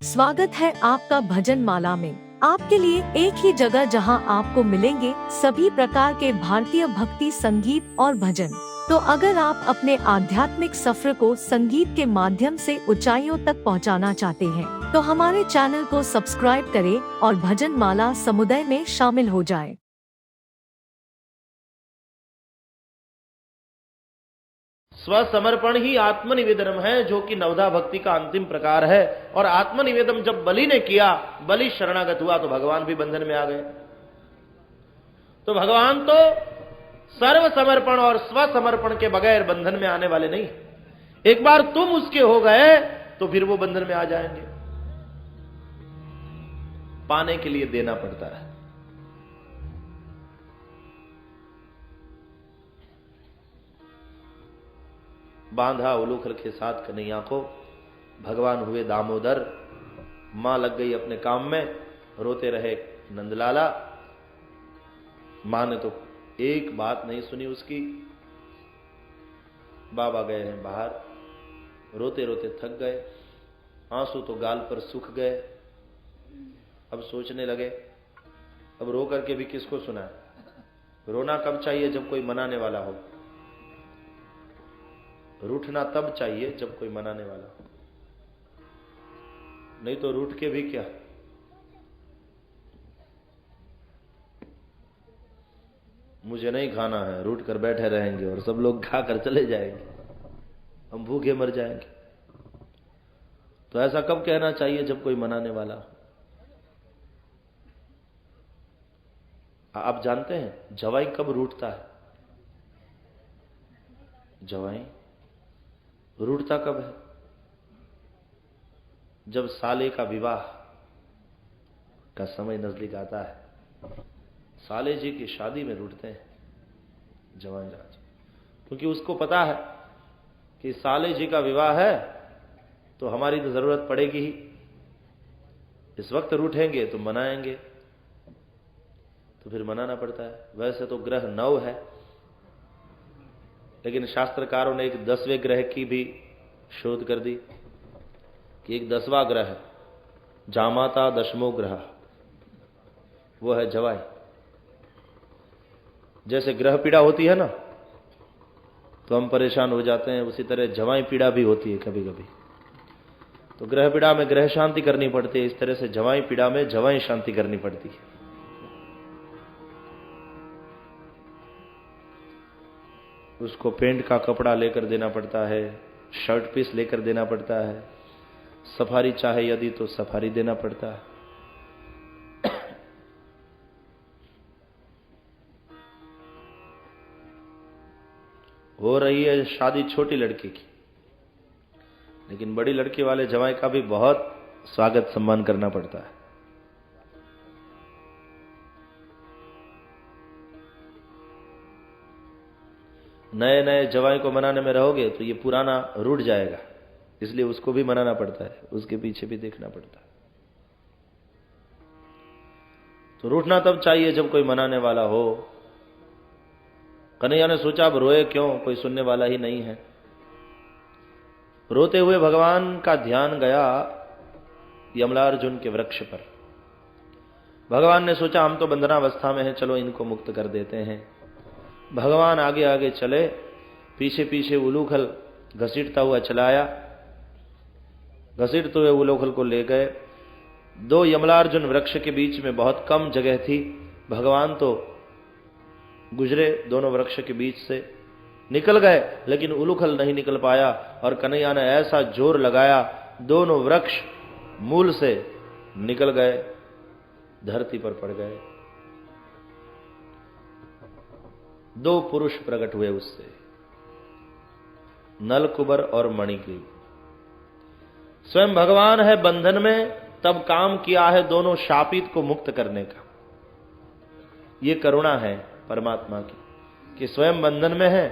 स्वागत है आपका भजन माला में। आपके लिए एक ही जगह जहां आपको मिलेंगे सभी प्रकार के भारतीय भक्ति संगीत और भजन। तो अगर आप अपने आध्यात्मिक सफर को संगीत के माध्यम से ऊंचाइयों तक पहुंचाना चाहते हैं, तो हमारे चैनल को सब्सक्राइब करें और भजन माला समुदाय में शामिल हो जाएं। स्वसमर्पण ही आत्मनिवेदनम है, जो कि नवधा भक्ति का अंतिम प्रकार है। और आत्मनिवेदन जब बलि ने किया, बलि शरणागत हुआ, तो भगवान भी बंधन में आ गए। तो भगवान तो सर्व समर्पण और स्वसमर्पण के बगैर बंधन में आने वाले नहीं। एक बार तुम उसके हो गए तो फिर वो बंधन में आ जाएंगे। पाने के लिए देना पड़ता है। बांधा उलूखल के साथ कन्हैया को, भगवान हुए दामोदर। मां लग गई अपने काम में, रोते रहे नंदलाला। मां ने तो एक बात नहीं सुनी उसकी। बाबा गए हैं बाहर, रोते रोते थक गए, आंसू तो गाल पर सूख गए। अब सोचने लगे, अब रो करके भी किसको सुनाए। रोना कब चाहिए? जब कोई मनाने वाला हो। रूठना तब चाहिए जब कोई मनाने वाला हो, नहीं तो रूठ के भी क्या। मुझे नहीं खाना है, रूठ कर बैठे रहेंगे और सब लोग खाकर चले जाएंगे, हम भूखे मर जाएंगे। तो ऐसा कब कहना चाहिए? जब कोई मनाने वाला हो। आप जानते हैं जवाई कब रूठता है? जवाई रूठता कब है? जब साले का विवाह का समय नजदीक आता है। साले जी की शादी में रूठते हैं जवाई राज, क्योंकि उसको पता है कि साले जी का विवाह है तो हमारी तो जरूरत पड़ेगी ही। इस वक्त रूठेंगे तो मनाएंगे, तो फिर मनाना पड़ता है। वैसे तो ग्रह 9 है, लेकिन शास्त्रकारों ने एक 10वें ग्रह की भी शोध कर दी कि एक 10वां ग्रह है, जामाता 10वां ग्रह, वो है जवाई। जैसे ग्रह पीड़ा होती है ना, तो हम परेशान हो जाते हैं, उसी तरह जवाई पीड़ा भी होती है कभी कभी। तो ग्रह पीड़ा में ग्रह शांति करनी पड़ती है, इस तरह से जवाई पीड़ा में जवाई शांति करनी पड़ती है। उसको पेंट का कपड़ा लेकर देना पड़ता है, शर्ट पीस लेकर देना पड़ता है, सफारी चाहे यदि तो सफारी देना पड़ता है। हो रही है शादी छोटी लड़की की, लेकिन बड़ी लड़की वाले जवाई का भी बहुत स्वागत सम्मान करना पड़ता है। नए नए जवाई को मनाने में रहोगे तो ये पुराना रूठ जाएगा, इसलिए उसको भी मनाना पड़ता है, उसके पीछे भी देखना पड़ता है। तो रूठना तब चाहिए जब कोई मनाने वाला हो। कन्हैया ने सोचा अब रोए क्यों, कोई सुनने वाला ही नहीं है। रोते हुए भगवान का ध्यान गया यमलार्जुन के वृक्ष पर। भगवान ने सोचा हम तो बंधनावस्था में हैं, चलो इनको मुक्त कर देते हैं। भगवान आगे आगे चले, पीछे पीछे उलूखल घसीटता हुआ चलाया। घसीटते हुए उलूखल को ले गए। 2 यमलार्जुन वृक्ष के बीच में बहुत कम जगह थी। भगवान तो गुजरे दोनों वृक्ष के बीच से, निकल गए, लेकिन उलूखल नहीं निकल पाया। और कन्हैया ने ऐसा जोर लगाया, दोनों वृक्ष मूल से निकल गए, धरती पर पड़ गए। 2 पुरुष प्रकट हुए उससे, नलकुबर और मणिग्रीव। स्वयं भगवान है बंधन में, तब काम किया है दोनों शापित को मुक्त करने का। ये करुणा है परमात्मा की कि स्वयं बंधन में है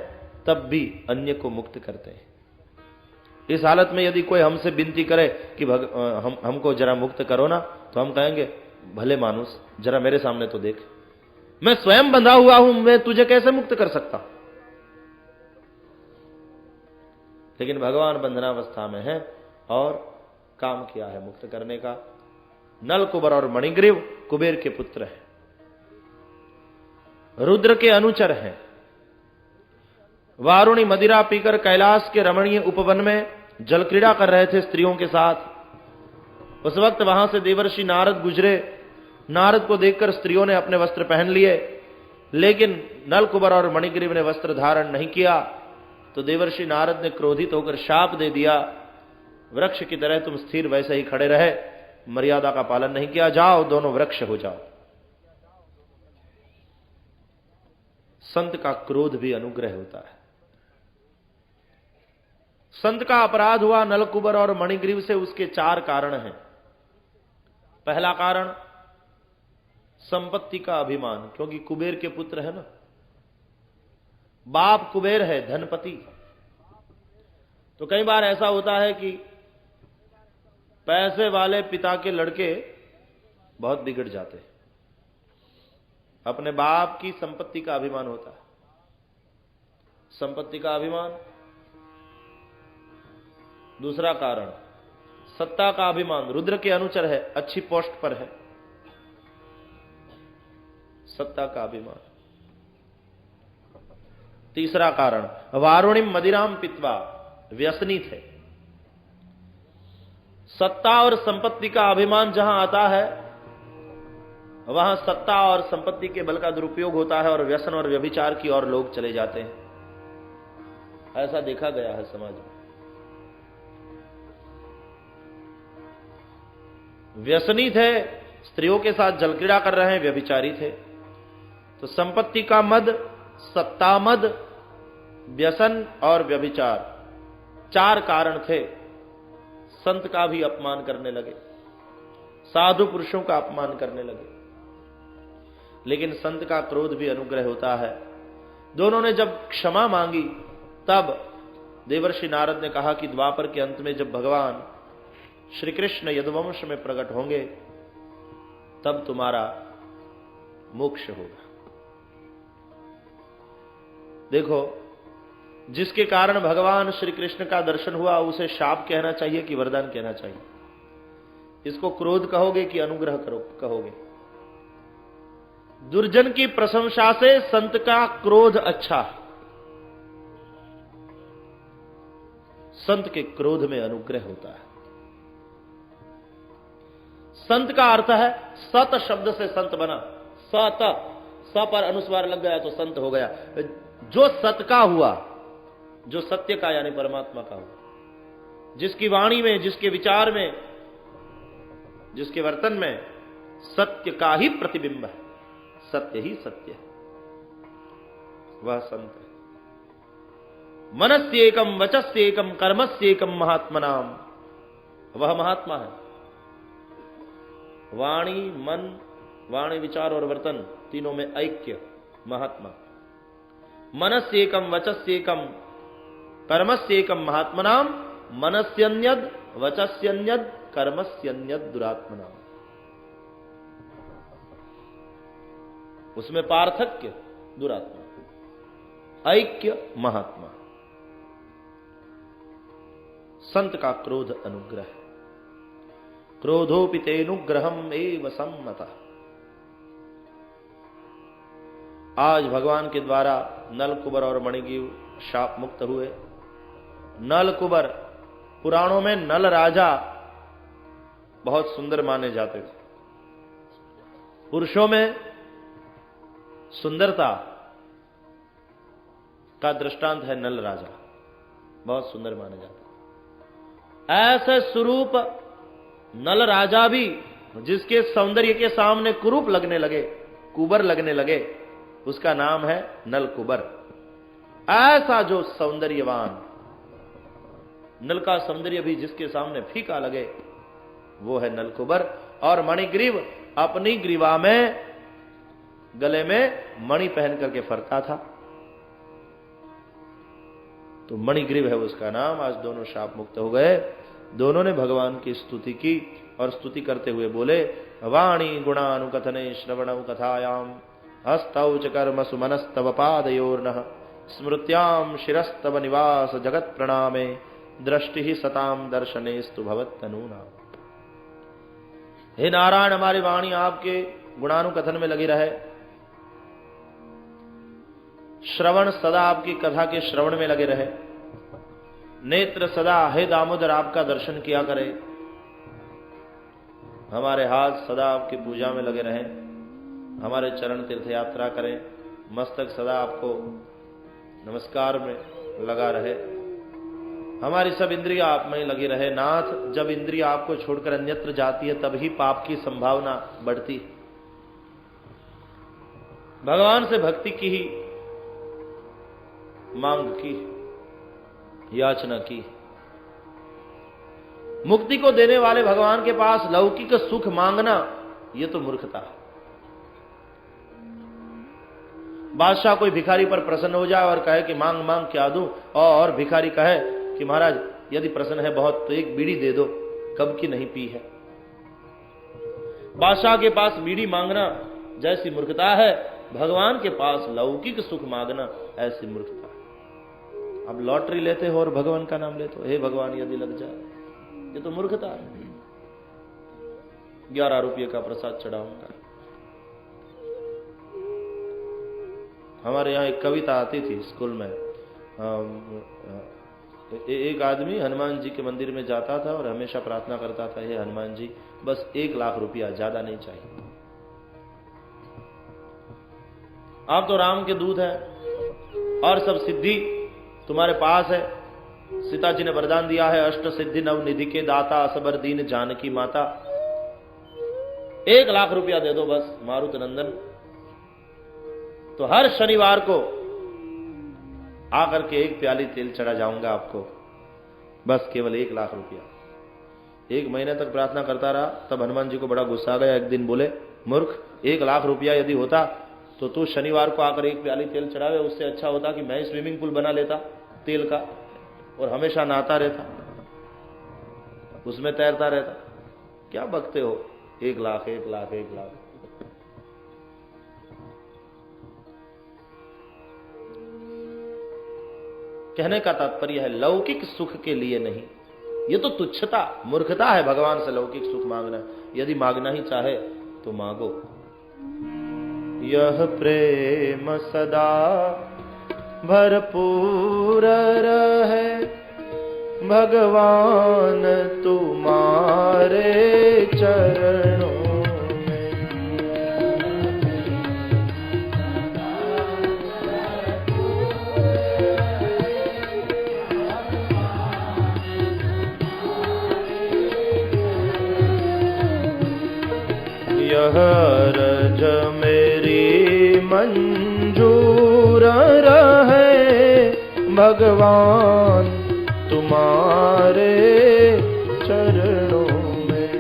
तब भी अन्य को मुक्त करते हैं। इस हालत में यदि कोई हमसे विनती करे कि हमको जरा मुक्त करो ना, तो हम कहेंगे भले मानुस, जरा मेरे सामने तो देख, मैं स्वयं बंधा हुआ हूं, मैं तुझे कैसे मुक्त कर सकता। लेकिन भगवान बंधनावस्था में है और काम किया है मुक्त करने का। नल कुबर और मणिग्रीव कुबेर के पुत्र हैं, रुद्र के अनुचर हैं। वारुणी मदिरा पीकर कैलाश के रमणीय उपवन में जल क्रीड़ा कर रहे थे स्त्रियों के साथ। उस वक्त वहां से देवर्षि नारद गुजरे। नारद को देखकर स्त्रियों ने अपने वस्त्र पहन लिए, लेकिन नल कुबर और मणिग्रीव ने वस्त्र धारण नहीं किया। तो देवर्षि नारद ने क्रोधित होकर शाप दे दिया, वृक्ष की तरह तुम स्थिर वैसे ही खड़े रहे, मर्यादा का पालन नहीं किया, जाओ दोनों वृक्ष हो जाओ। संत का क्रोध भी अनुग्रह होता है। संत का अपराध हुआ नलकुबर और मणिग्रीव से, उसके 4 कारण हैं। पहला कारण संपत्ति का अभिमान, क्योंकि कुबेर के पुत्र है ना, बाप कुबेर है, धनपति। तो कई बार ऐसा होता है कि पैसे वाले पिता के लड़के बहुत बिगड़ जाते हैं, अपने बाप की संपत्ति का अभिमान होता है। संपत्ति का अभिमान। दूसरा कारण सत्ता का अभिमान, रुद्र के अनुचर है, अच्छी पोस्ट पर है, सत्ता का अभिमान। तीसरा कारण वारुणिम मदिराम पित्वा, व्यसनी थे। सत्ता और संपत्ति का अभिमान जहां आता है वहां सत्ता और संपत्ति के बल का दुरुपयोग होता है और व्यसन और व्यभिचार की ओर लोग चले जाते हैं। ऐसा देखा गया है समाज में। व्यसनी थे, स्त्रियों के साथ जलक्रीड़ा कर रहे हैं, व्यभिचारी थे। तो संपत्ति का मद, सत्ता मद, व्यसन और व्यभिचार, 4 कारण थे। संत का भी अपमान करने लगे, साधु पुरुषों का अपमान करने लगे। लेकिन संत का क्रोध भी अनुग्रह होता है। दोनों ने जब क्षमा मांगी तब देवर्षि नारद ने कहा कि द्वापर के अंत में जब भगवान श्री कृष्ण यदुवंश में प्रकट होंगे तब तुम्हारा मोक्ष होगा। देखो, जिसके कारण भगवान श्री कृष्ण का दर्शन हुआ उसे शाप कहना चाहिए कि वरदान कहना चाहिए? इसको क्रोध कहोगे कि अनुग्रह कहोगे? दुर्जन की प्रशंसा से संत का क्रोध अच्छा है। संत के क्रोध में अनुग्रह होता है। संत का अर्थ है, सत शब्द से संत बना। सत, स पर अनुस्वार लग गया तो संत हो गया। जो सत का हुआ, जो सत्य का यानी परमात्मा का हुआ, जिसकी वाणी में, जिसके विचार में, जिसके वर्तन में सत्य का ही प्रतिबिंब है, सत्य ही सत्य है, वह संत है। मनस्येकम वचस्येकम कर्मस्येकम महात्मनाम, वह महात्मा है। वाणी, मन, वाणी, विचार और वर्तन तीनों में ऐक्य, महात्मा। मनस्येकम वचस्येकम कर्मस्येकम महात्मनाम, मनस्यन्यद वचस्यन्यद कर्मस्यन्यद दुरात्मनाम। उसमें पार्थक्य दुरात्मा, ऐक्य महात्मा। संत का क्रोध अनुग्रह, क्रोधोपि तेनुग्रहम एव सम्मतः। आज भगवान के द्वारा नलकुबर और मणिग्रीव शाप मुक्त हुए। नलकुबर, पुराणों में नल राजा बहुत सुंदर माने जाते थे। पुरुषों में सुंदरता का दृष्टांत है नल राजा, बहुत सुंदर माने जाते। ऐसे स्वरूप नल राजा भी, जिसके सौंदर्य के सामने कुरूप लगने लगे, कुबर लगने लगे, उसका नाम है नलकुबर। ऐसा जो सौंदर्यवान, नल का सौंदर्य भी जिसके सामने फीका लगे, वो है नलकुबर। और मणिग्रीव अपनी ग्रीवा में, गले में मणि पहन करके फरता था, तो मणिग्रीव है उसका नाम। आज दोनों शाप मुक्त हो गए। दोनों ने भगवान की स्तुति की और स्तुति करते हुए बोले, वाणी गुणानुकथने श्रवणौ कथायाम हस्तौ च कर्मसु मनस्तव पादयोर्नः स्मृत्याम शिरस्तव निवास जगत प्रणामे दृष्टि सताम दर्शनेस्तु भवत्तनूनाम्। हे नारायण, हमारी वाणी आपके गुणानुकथन में लगी रहे, श्रवण सदा आपकी कथा के श्रवण में लगे रहे, नेत्र सदा हे दामोदर आपका दर्शन किया करे, हमारे हाथ सदा आपकी पूजा में लगे रहें, हमारे चरण तीर्थ यात्रा करें, मस्तक सदा आपको नमस्कार में लगा रहे, हमारी सब इंद्रियां आप में लगी रहे। नाथ, जब इंद्रियां आपको छोड़कर अन्यत्र जाती है तब ही पाप की संभावना बढ़ती है। भगवान से भक्ति की ही मांग की, याचना की। मुक्ति को देने वाले भगवान के पास लौकिक सुख मांगना, यह तो मूर्खता है। बादशाह कोई भिखारी पर प्रसन्न हो जाए और कहे कि मांग मांग क्या दूं, और भिखारी कहे कि महाराज यदि प्रसन्न है बहुत तो एक बीड़ी दे दो, कब की नहीं पी है। बादशाह के पास बीड़ी मांगना जैसी मूर्खता है, भगवान के पास लौकिक सुख मांगना ऐसी मूर्खता है। अब लॉटरी लेते हो और भगवान का नाम लेते हो, हे भगवान यदि लग जाए, ये तो मूर्खता है। 11 रुपये का प्रसाद चढ़ाऊंगा। हमारे यहाँ एक कविता आती थी स्कूल में, एक आदमी हनुमान जी के मंदिर में जाता था और हमेशा प्रार्थना करता था, हे हनुमान जी बस 1 लाख रुपया, ज्यादा नहीं चाहिए। आप तो राम के दूत हैं और सब सिद्धि तुम्हारे पास है। सीता जी ने वरदान दिया है, अष्ट सिद्धि नव निधि के दाता, असबर दीन जानकी माता। 1 लाख रुपया दे दो बस मारुत नंदन, तो हर शनिवार को आकर के 1 प्याली तेल चढ़ा जाऊंगा आपको, बस केवल 1 लाख रुपया। 1 महीने तक प्रार्थना करता रहा, तब हनुमान जी को बड़ा गुस्सा आ गया। एक दिन बोले, मूर्ख, 1 लाख रुपया यदि होता तो तू शनिवार को आकर 1 प्याली तेल चढ़ावे, उससे अच्छा होता कि मैं स्विमिंग पूल बना लेता तेल का और हमेशा नहाता रहता, उसमें तैरता रहता। क्या बकते हो, 1 लाख 1 लाख 1 लाख। कहने का तात्पर्य है लौकिक सुख के लिए नहीं, ये तो तुच्छता, मूर्खता है भगवान से लौकिक सुख मांगना। यदि मांगना ही चाहे तो मांगो। यह प्रेम सदा भरपूर रहे, भगवान तुम्हारे चरणों यह रज मेरी मंजूर रहे, भगवान तुम्हारे चरणों में।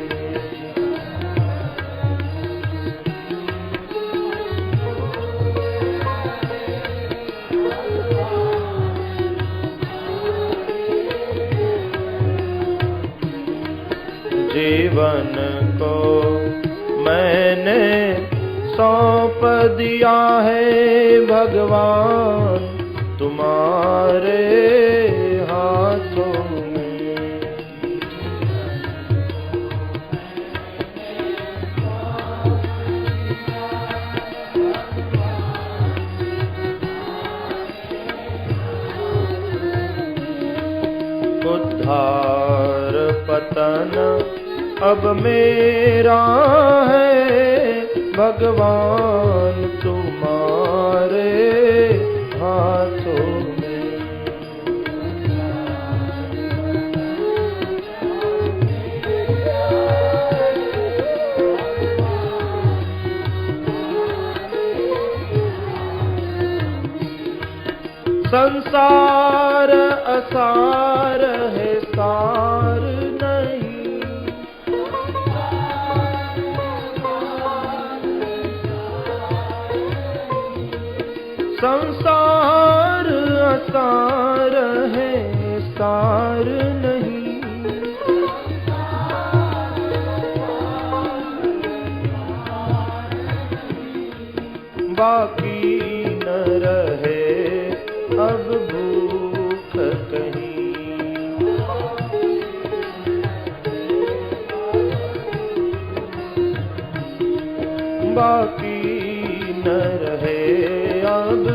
जीवन को मैंने सौंप दिया है, भगवान तुम्हारे हाथों में। उद्धार पतन अब मेरा है, भगवान तुम्हारे हाथों में। संसार असार है, सार नहीं। संसार असार है, सार नहीं। बाकी न रहे अब भूख कहीं, बाकी न रहे अब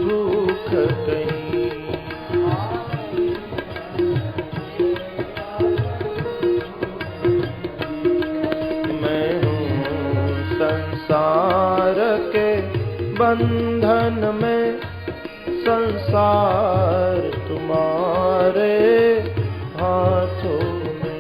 भूख कहीं। मैं हूँ संसार के बंधन में, संसार तुम्हारे हाथों में।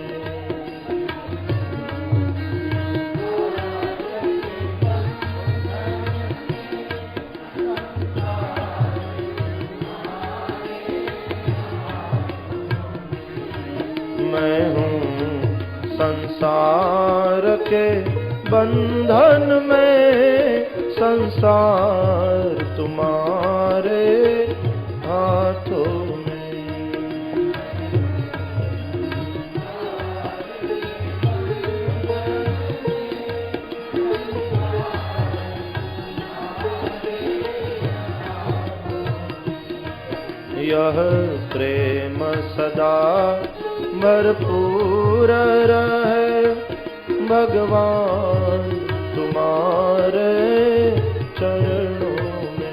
मैं हूँ संसार के बंधन में, संसार तुम्हारे हाथों में। यह प्रेम सदा भरपूर रहे भगवान तुम्हारे चरणों में।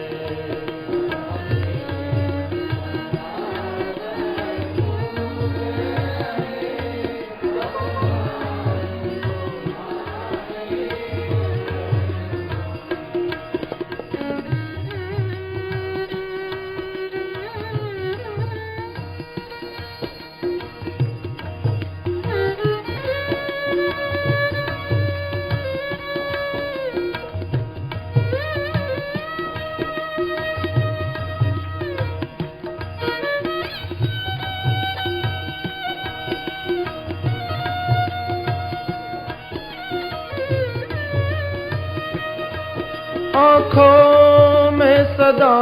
आँखों में सदा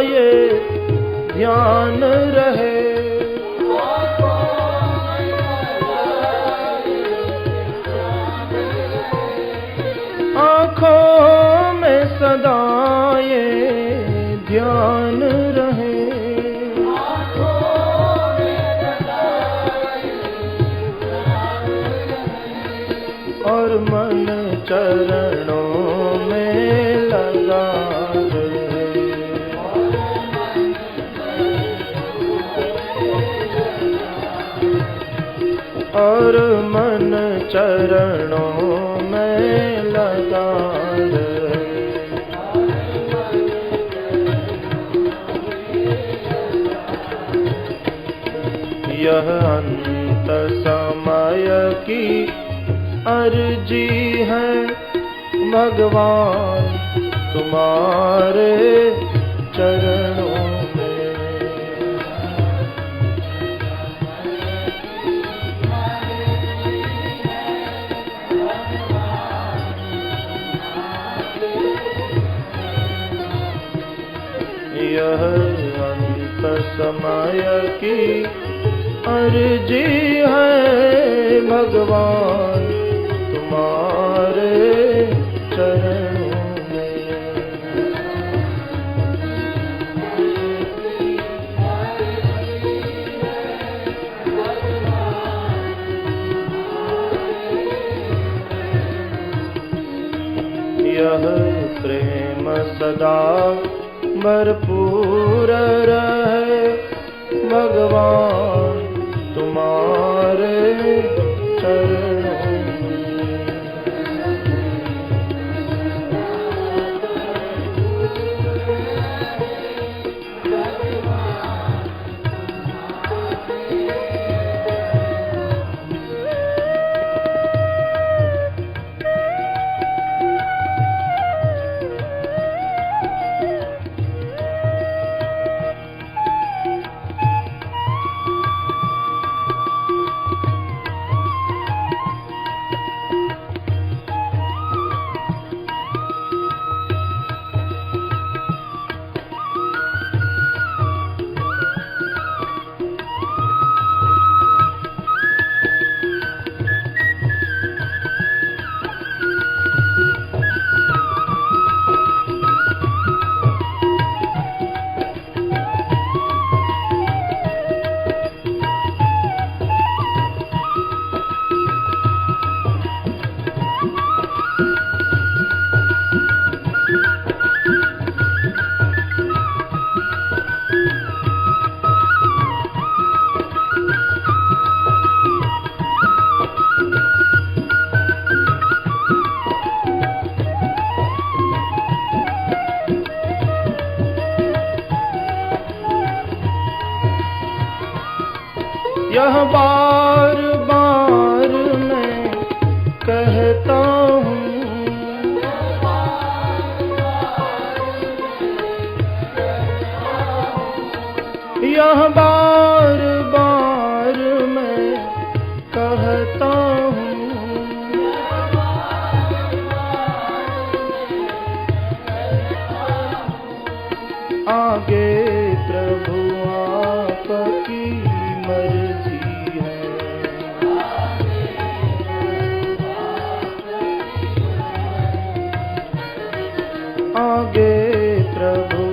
ये ध्यान रहे, आँखों में सदा ये ध्यान रहे। और मन चरणों में लगा रहे। और मन चरणों में लगा रहे। यह अंत समय की अर्जी है भगवान तुम्हारे चरणों में। यह अंत समय की अर्जी है भगवान तुम्हारे चरणों में। यह प्रेम सदा भरपूर रहे भगवान तुम्हारे चरणों में। यह बार बार मैं कहता हूँ, यह बार बार मैं कहता हूँ, आगे प्रभु आपकी मर्जी है, आगे प्रभु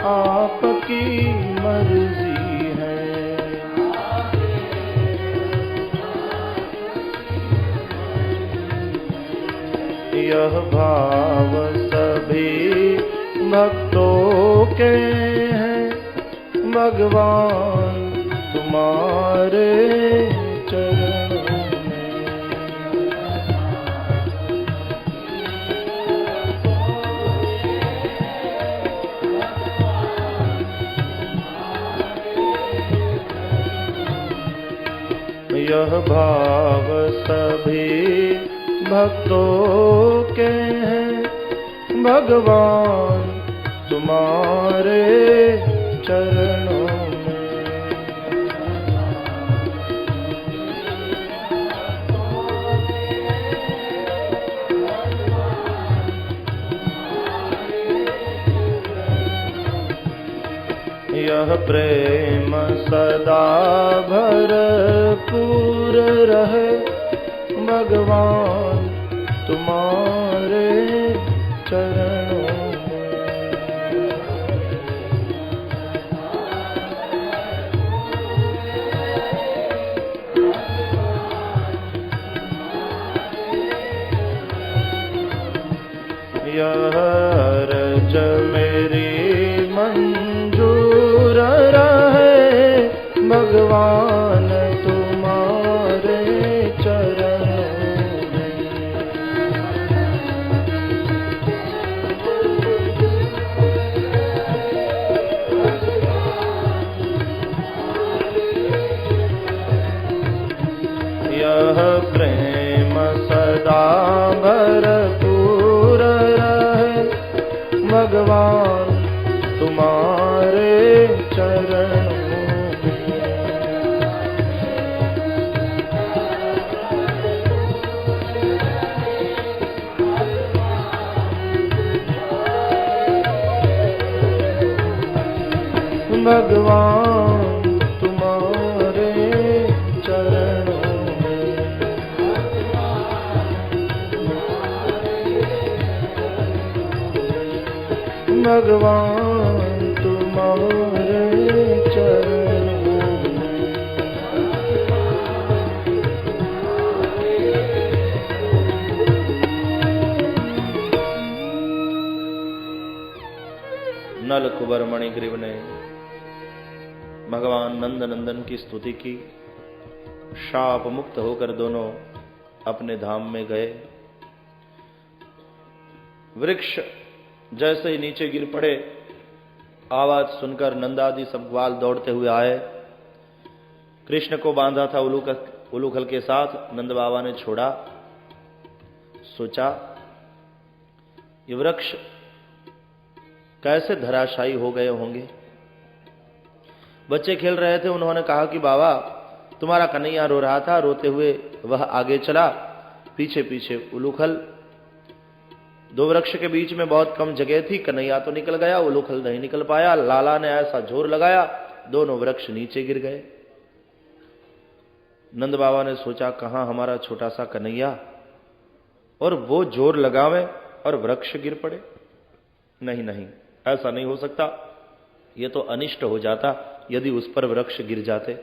आपकी मर्जी है, यह भाव सभी भक्तों के हैं, भगवान तुम्हारे चरणों में, यह भाव सभी भक्तों के हैं, भगवान तुम्हारे चरणों में, यह प्रेम सदा भरपूर रहे, भगवान तुम्हारे चरणों में, यह रज मेरी मंजूर रहे, भगवान तुम्हारे चरणों में, यह प्रेम सदा भरपूर रहे, भगवान तुम्हारे चरणों में, भगवान तुम्हारे चरणों में, भगवान तुम्हारे चरणों में, नल कुबर मणिग्रीव ने भगवान नंद नंदन की स्तुति की। शाप मुक्त होकर दोनों अपने धाम में गए। वृक्ष जैसे ही नीचे गिर पड़े, आवाज सुनकर नंदादि सब ग्वाल दौड़ते हुए आए। कृष्ण को बांधा था उलूखल के साथ, नंद बाबा ने छोड़ा। सोचा ये वृक्ष कैसे धराशायी हो गए होंगे। बच्चे खेल रहे थे, उन्होंने कहा कि बाबा तुम्हारा कन्हैया रो रहा था, रोते हुए वह आगे चला, पीछे पीछे उलूखल। दो वृक्ष के बीच में बहुत कम जगह थी, कन्हैया तो निकल गया, उलूखल नहीं निकल पाया। लाला ने ऐसा जोर लगाया, दोनों वृक्ष नीचे गिर गए। नंद बाबा ने सोचा कहां हमारा छोटा सा कन्हैया, और वो जोर लगावे और वृक्ष गिर पड़े। नहीं नहीं, ऐसा नहीं हो सकता, ये तो अनिष्ट हो जाता यदि उस पर वृक्ष गिर जाते।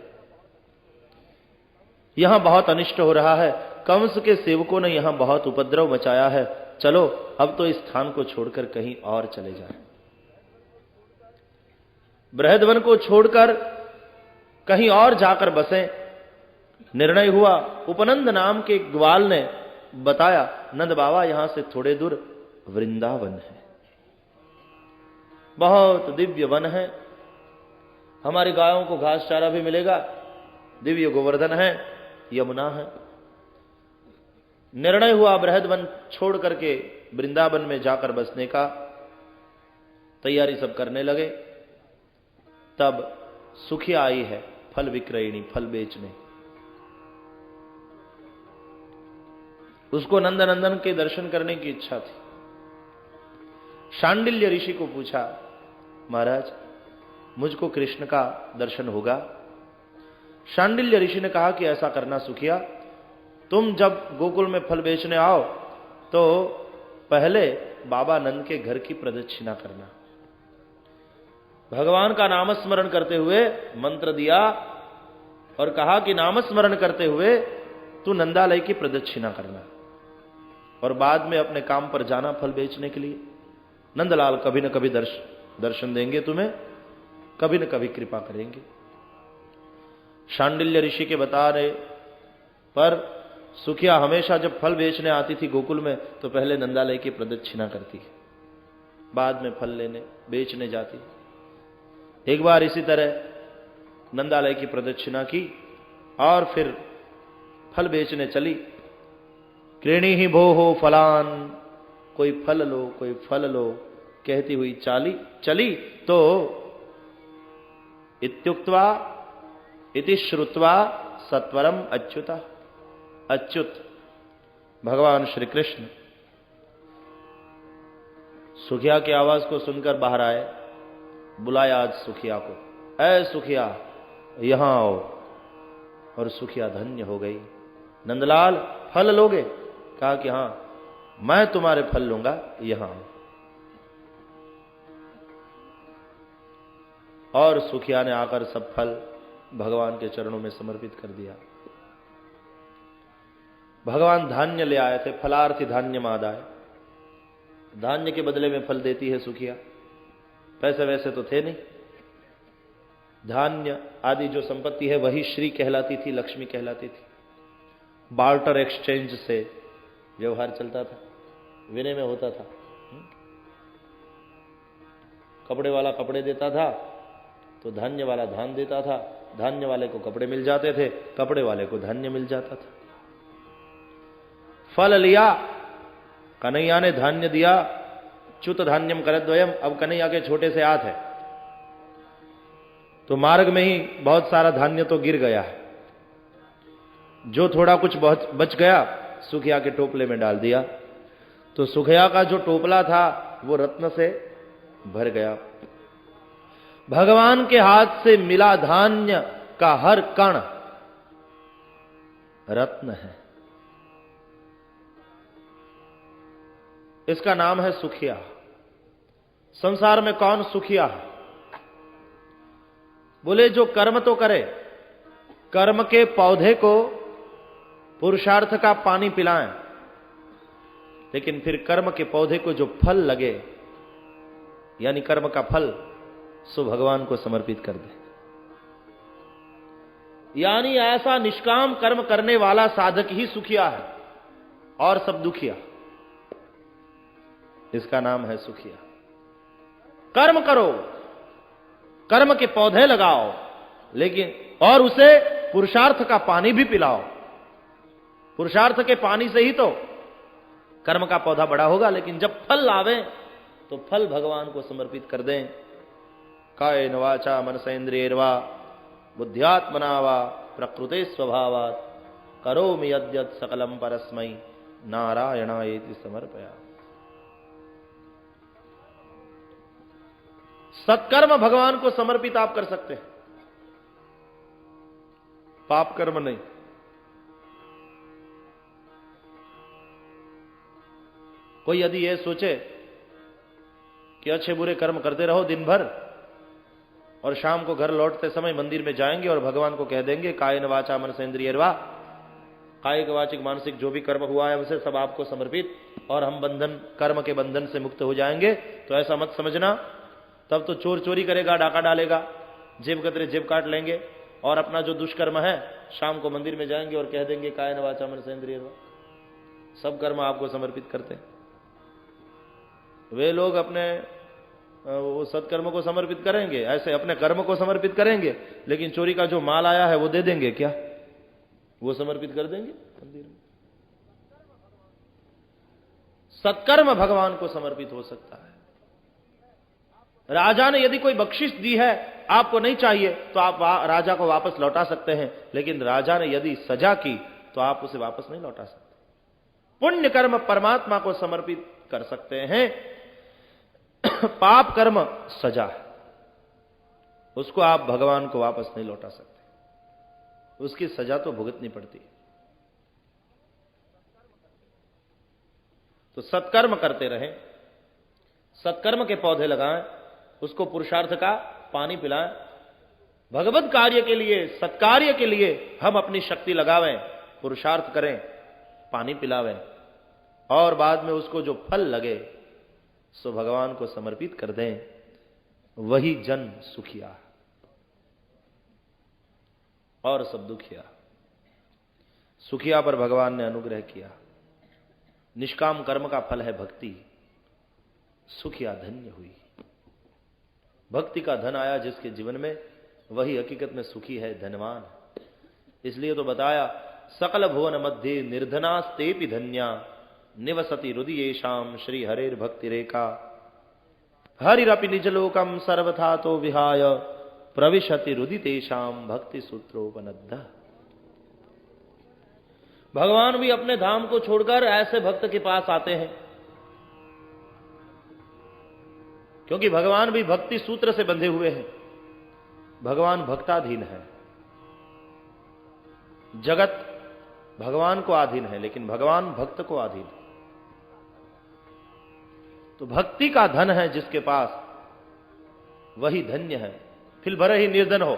यहां बहुत अनिष्ट हो रहा है, कंस के सेवकों ने यहां बहुत उपद्रव मचाया है। चलो अब तो इस स्थान को छोड़कर कहीं और चले जाएं। बृहदवन को छोड़कर कहीं और जाकर बसें। निर्णय हुआ। उपनंद नाम के ग्वाल ने बताया, नंद बाबा यहां से थोड़े दूर वृंदावन है, बहुत दिव्य वन है, हमारी गायों को घास चारा भी मिलेगा, दिव्य गोवर्धन है, यमुना है। निर्णय हुआ बृहदवन छोड़ करके वृंदावन में जाकर बसने का, तैयारी सब करने लगे। तब सुखिया आई है फल विक्रयिणी, फल बेचने। उसको नंदनंदन के दर्शन करने की इच्छा थी। शांडिल्य ऋषि को पूछा, महाराज मुझको कृष्ण का दर्शन होगा? शांडिल्य ऋषि ने कहा कि ऐसा करना सुखिया, तुम जब गोकुल में फल बेचने आओ तो पहले बाबा नंद के घर की प्रदक्षिणा करना। भगवान का नामस्मरण करते हुए मंत्र दिया और कहा कि नामस्मरण करते हुए तू नंदालय की प्रदक्षिणा करना और बाद में अपने काम पर जाना फल बेचने के लिए। नंदलाल कभी न कभी दर्शन देंगे तुम्हें, कभी न कभी कृपा करेंगे। शांडिल्य ऋषि के बता रहे पर सुखिया हमेशा जब फल बेचने आती थी गोकुल में तो पहले नंदालय की प्रदक्षिणा करती, बाद में फल लेने बेचने जाती। एक बार इसी तरह नंदालय की प्रदक्षिणा की और फिर फल बेचने चली। क्रीणी ही भो हो फलान, कोई फल लो कोई फल लो कहती हुई चली तो इत्युक्त्वा इति श्रुत्वा सत्वरम अच्युता, अच्युत भगवान श्री कृष्ण सुखिया की आवाज को सुनकर बाहर आए। बुलाया आज सुखिया को, ऐ सुखिया यहां आओ। और सुखिया धन्य हो गई। नंदलाल फल लोगे? कहा कि हां मैं तुम्हारे फल लूंगा, यहां आओ। और सुखिया ने आकर सब फल भगवान के चरणों में समर्पित कर दिया। भगवान धान्य ले आए थे, फलार्थी धान्य मादाय, धान्य के बदले में फल देती है सुखिया। पैसे वैसे तो थे नहीं, धान्य आदि जो संपत्ति है वही श्री कहलाती थी, लक्ष्मी कहलाती थी। बार्टर एक्सचेंज से व्यवहार चलता था, विनिमय होता था। कपड़े वाला कपड़े देता था तो धान्य वाला धान देता था, धान्य वाले को कपड़े मिल जाते थे, कपड़े वाले को धान्य मिल जाता था। फल लिया, कन्हैया ने धान्य दिया, च्युत धान्यम करद्वयम, अब कन्हैया के छोटे से हाथ है तो मार्ग में ही बहुत सारा धान्य तो गिर गया है। जो थोड़ा कुछ बहुत बच गया सुखिया के टोपले में डाल दिया तो सुखिया का जो टोपला था वो रत्न से भर गया। भगवान के हाथ से मिला धान्य का हर कण रत्न है। इसका नाम है सुखिया। संसार में कौन सुखिया है? बोले जो कर्म तो करे, कर्म के पौधे को पुरुषार्थ का पानी पिलाएं, लेकिन फिर कर्म के पौधे को जो फल लगे यानी कर्म का फल सो भगवान को समर्पित कर दे। यानी ऐसा निष्काम कर्म करने वाला साधक ही सुखिया है और सब दुखिया। इसका नाम है सुखिया। कर्म करो, कर्म के पौधे लगाओ, लेकिन और उसे पुरुषार्थ का पानी भी पिलाओ। पुरुषार्थ के पानी से ही तो कर्म का पौधा बड़ा होगा, लेकिन जब फल आवे तो फल भगवान को समर्पित कर दें। कायेन वाचा मनसेन्द्रियैर्वा बुद्ध्यात्मना वा प्रकृते स्वभावात् करोमि यद्यत् सकलम परस्मै नारायणायेति समर्पयामि। सत्कर्म भगवान को समर्पित आप कर सकते हैं, पाप कर्म नहीं। कोई यदि यह सोचे कि अच्छे बुरे कर्म करते रहो दिन भर और शाम को घर लौटते समय मंदिर में जाएंगे और भगवान को कह देंगे कायेन वाचा मनसेन्द्रियैर्वा, कायिक वाचिक मानसिक जो भी कर्म हुआ है उसे सब आपको समर्पित और हम बंधन कर्म के बंधन से मुक्त हो जाएंगे, तो ऐसा मत समझना। तब तो चोर चोरी करेगा, डाका डालेगा, जेब कतरे जेब काट लेंगे और अपना जो दुष्कर्म है शाम को मंदिर में जाएंगे और कह देंगे कायेन वाचा मनसेन्द्रियैर्वा। सब कर्म आपको समर्पित करते हैं। वे लोग अपने वो सत्कर्म को समर्पित करेंगे, ऐसे अपने कर्म को समर्पित करेंगे, लेकिन चोरी का जो माल आया है वो दे देंगे क्या? वो समर्पित कर देंगे मंदिर में? सत्कर्म भगवान को समर्पित हो सकता है। राजा ने यदि कोई बख्शिश दी है, आपको नहीं चाहिए तो आप राजा को वापस लौटा सकते हैं, लेकिन राजा ने यदि सजा की तो आप उसे वापस नहीं लौटा सकते। पुण्य कर्म परमात्मा को समर्पित कर सकते हैं, पाप कर्म सजा है, उसको आप भगवान को वापस नहीं लौटा सकते, उसकी सजा तो भुगतनी पड़ती है। तो सत्कर्म करते रहें, सत्कर्म के पौधे लगाएं, उसको पुरुषार्थ का पानी पिलाएं, भगवत कार्य के लिए, सत्कार्य के लिए हम अपनी शक्ति लगावें, पुरुषार्थ करें, पानी पिलावें, और बाद में उसको जो फल लगे सो भगवान को समर्पित कर दें। वही जन सुखिया और सब दुखिया। सुखिया पर भगवान ने अनुग्रह किया। निष्काम कर्म का फल है भक्ति, सुखिया धन्य हुई। भक्ति का धन आया जिसके जीवन में, वही हकीकत में सुखी है, धनवान। इसलिए तो बताया, सकल भुवन मध्य निर्धनास्तेपि धन्या निवसति हृदयेषां श्री हरेर भक्ति रेखा हरिरपि निजलोकम सर्वथा तो विहाय प्रविशति हृदितेषां भक्ति सूत्रोपनद्ध। भगवान भी अपने धाम को छोड़कर ऐसे भक्त के पास आते हैं, क्योंकि भगवान भी भक्ति सूत्र से बंधे हुए हैं। भगवान भक्ताधीन है, जगत भगवान को अधीन है, लेकिन भगवान भक्त को अधीन है। तो भक्ति का धन है जिसके पास, वही धन्य है, फिर भले ही निर्धन हो।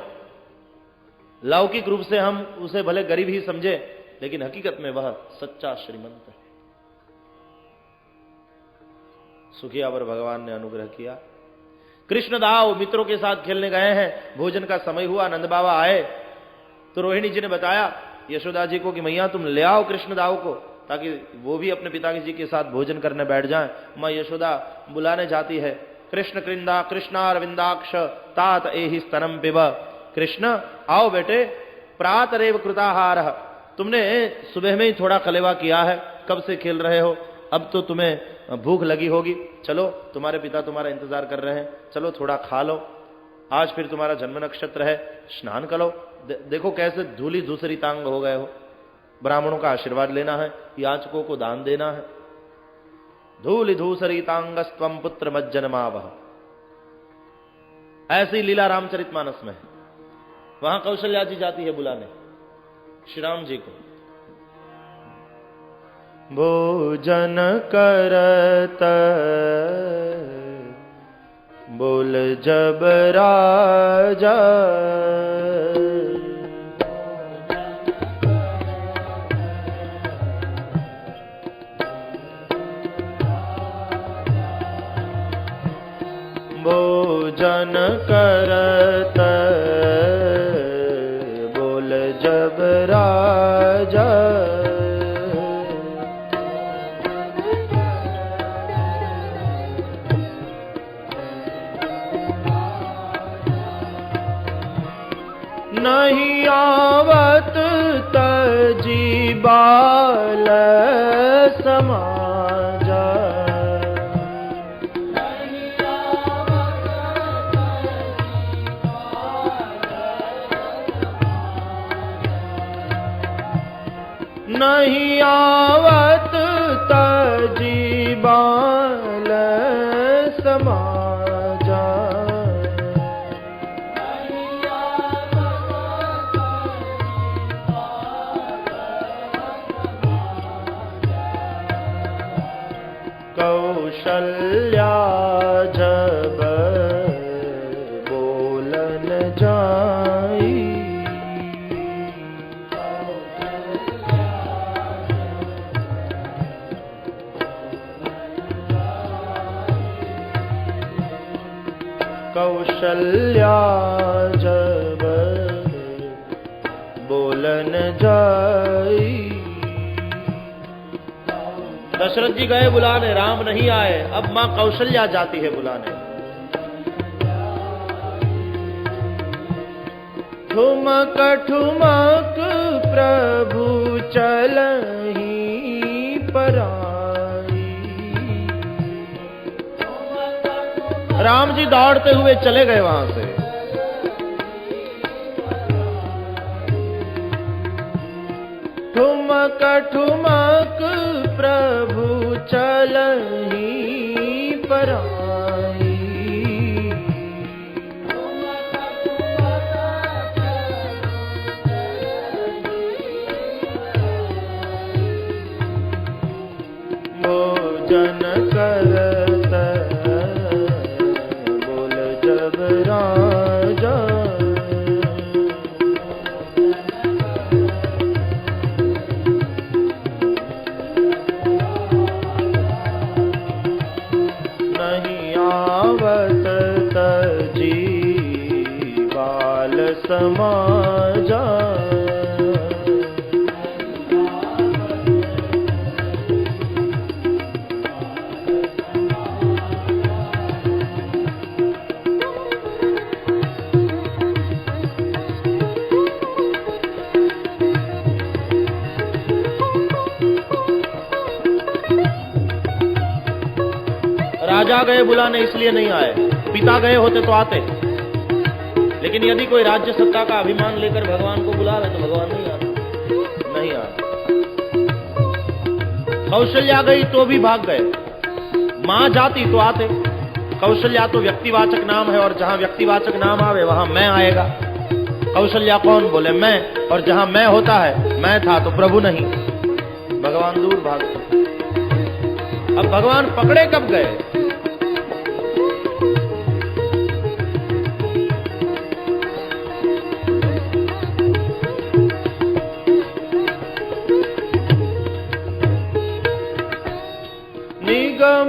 लौकिक रूप से हम उसे भले गरीब ही समझे, लेकिन हकीकत में वह सच्चा श्रीमंत है। सुखिया पर भगवान ने अनुग्रह किया। कृष्णदाव मित्रों के साथ खेलने गए हैं, भोजन का समय हुआ, नंद बाबा आए तो रोहिणी जी ने बताया यशोदा जी को कि मैया तुम ले आओ कृष्णदाव को, ताकि वो भी अपने पिताजी के साथ भोजन करने बैठ जाएं। मां यशोदा बुलाने जाती है, कृष्ण कृंदा कृष्णारविंदाक्ष तात एहि स्तनम पिब। कृष्ण आओ बेटे, प्रातरेव कृताहार, तुमने सुबह में ही थोड़ा कलेवा किया है, कब से खेल रहे हो, अब तो तुम्हें भूख लगी होगी, चलो तुम्हारे पिता तुम्हारा इंतजार कर रहे हैं, चलो थोड़ा खा लो, आज फिर तुम्हारा जन्म नक्षत्र है, स्नान करो। देखो कैसे धूली दूसरी तांग हो गए हो, ब्राह्मणों का आशीर्वाद लेना है, याचकों को दान देना है। धूलि धूसरी तांगस्त्वम पुत्र मज्जनमावह, ऐसी लीला रामचरितमानस में है। वहां कौशल्या जी जाती है बुलाने श्री राम जी को। भोजन करत बोल जब राजा, भोजन करत बोल जब राजा, नहीं आवत तजी बाल समाजा, नहीं आवत तजी बाल समाजा, कौशल्या जब बोलन जाई, कौशल्या जब बोलन जाई। दशरथ जी गए बुलाने, राम नहीं आए, अब मां कौशल्या जाती है बुलाने। ठुमक ठुमक प्रभु चलहि पराई। राम जी दौड़ते हुए चले गए वहां से। ठुमक ठुमक प्रभु चलहि पराई। भोजन करत बोल जब राजा। नहीं आवत तजी बाल समाजा। राजा गए बुलाने इसलिए नहीं आए, पिता गए होते तो आते। लेकिन यदि कोई राज्य सत्ता का अभिमान लेकर भगवान को बुला ले तो भगवान नहीं आता, नहीं आता। कौशल्या गई तो भी भाग गए, मां जाती तो आते। कौशल्या तो व्यक्तिवाचक नाम है, और जहां व्यक्तिवाचक नाम आवे वहां मैं आएगा। कौशल्या कौन? बोले मैं, और जहां मैं होता है मैं था तो प्रभु नहीं। भगवान दूर भागते। अब भगवान पकड़े कब गए?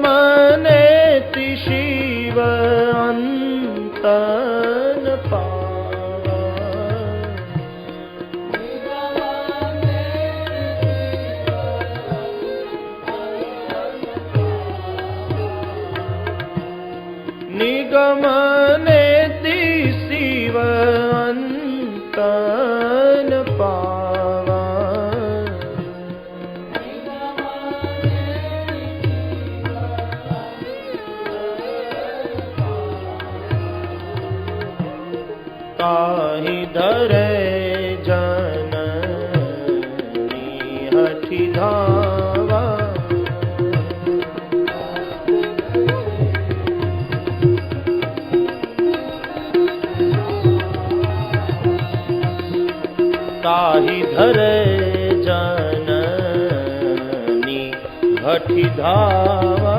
निगमनेति शिव अंतन पावा। निगमनेति शिव अंतन पावा। ताहि धरे जननी हठि धावा। ताहि धरे जननी हठि धावा।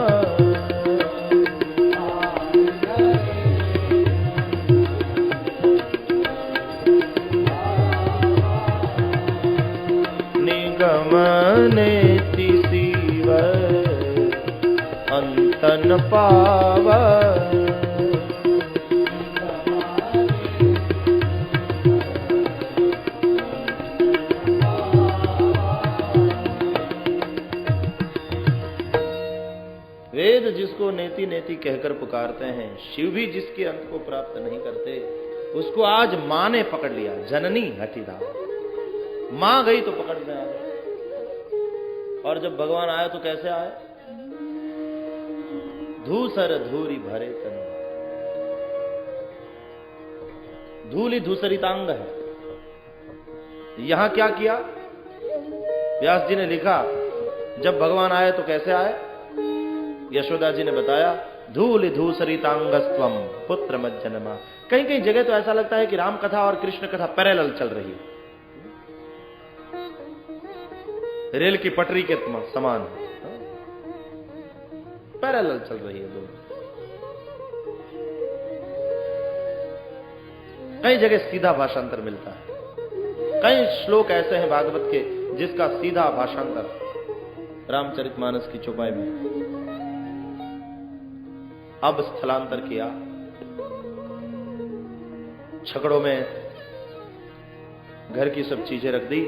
निगमनेति शिव अंतन पावा। वेद जिसको नेति नेति कहकर पुकारते हैं, शिव भी जिसके अंत को प्राप्त नहीं करते, उसको आज मां ने पकड़ लिया। जननी हठी धावा, मां गई तो पकड़ में आ गए। और जब भगवान आए तो कैसे आए? धूसर धूरी भरे तन। धूली धूसरितांग है। यहां क्या किया? व्यास जी ने लिखा, जब भगवान आए तो कैसे आए? यशोदा जी ने बताया, धूलि धूसरितांगस्त्वम पुत्र मज्जनमा। कहीं कहीं जगह तो ऐसा लगता है कि राम कथा और कृष्ण कथा पैरेलल चल रही है, रेल की पटरी के समान पैरेलल चल रही है दोनों। कई जगह सीधा भाषांतर मिलता है। कई श्लोक ऐसे हैं भागवत के जिसका सीधा भाषांतर रामचरितमानस की चौपाई में। अब स्थलांतर किया, छकड़ों में घर की सब चीजें रख दी।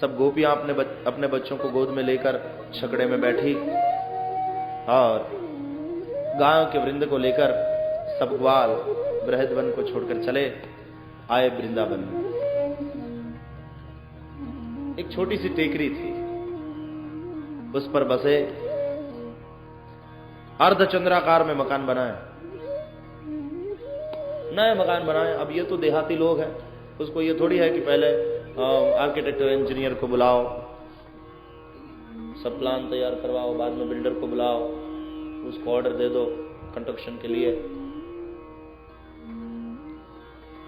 सब गोपियां अपने बच्चों को गोद में लेकर छकड़े में बैठी, और गायों के वृंद को लेकर सब ग्वाल बृहद वन को छोड़कर चले। आए वृंदावन में। एक छोटी सी टेकरी थी, उस पर बसे, अर्धचंद्राकार में मकान बनाए, नए मकान बनाए। अब ये तो देहाती लोग हैं, उसको ये थोड़ी है कि पहले आर्किटेक्ट और इंजीनियर को बुलाओ, सब प्लान तैयार करवाओ, बाद में बिल्डर को बुलाओ, उसको ऑर्डर दे दो कंस्ट्रक्शन के लिए।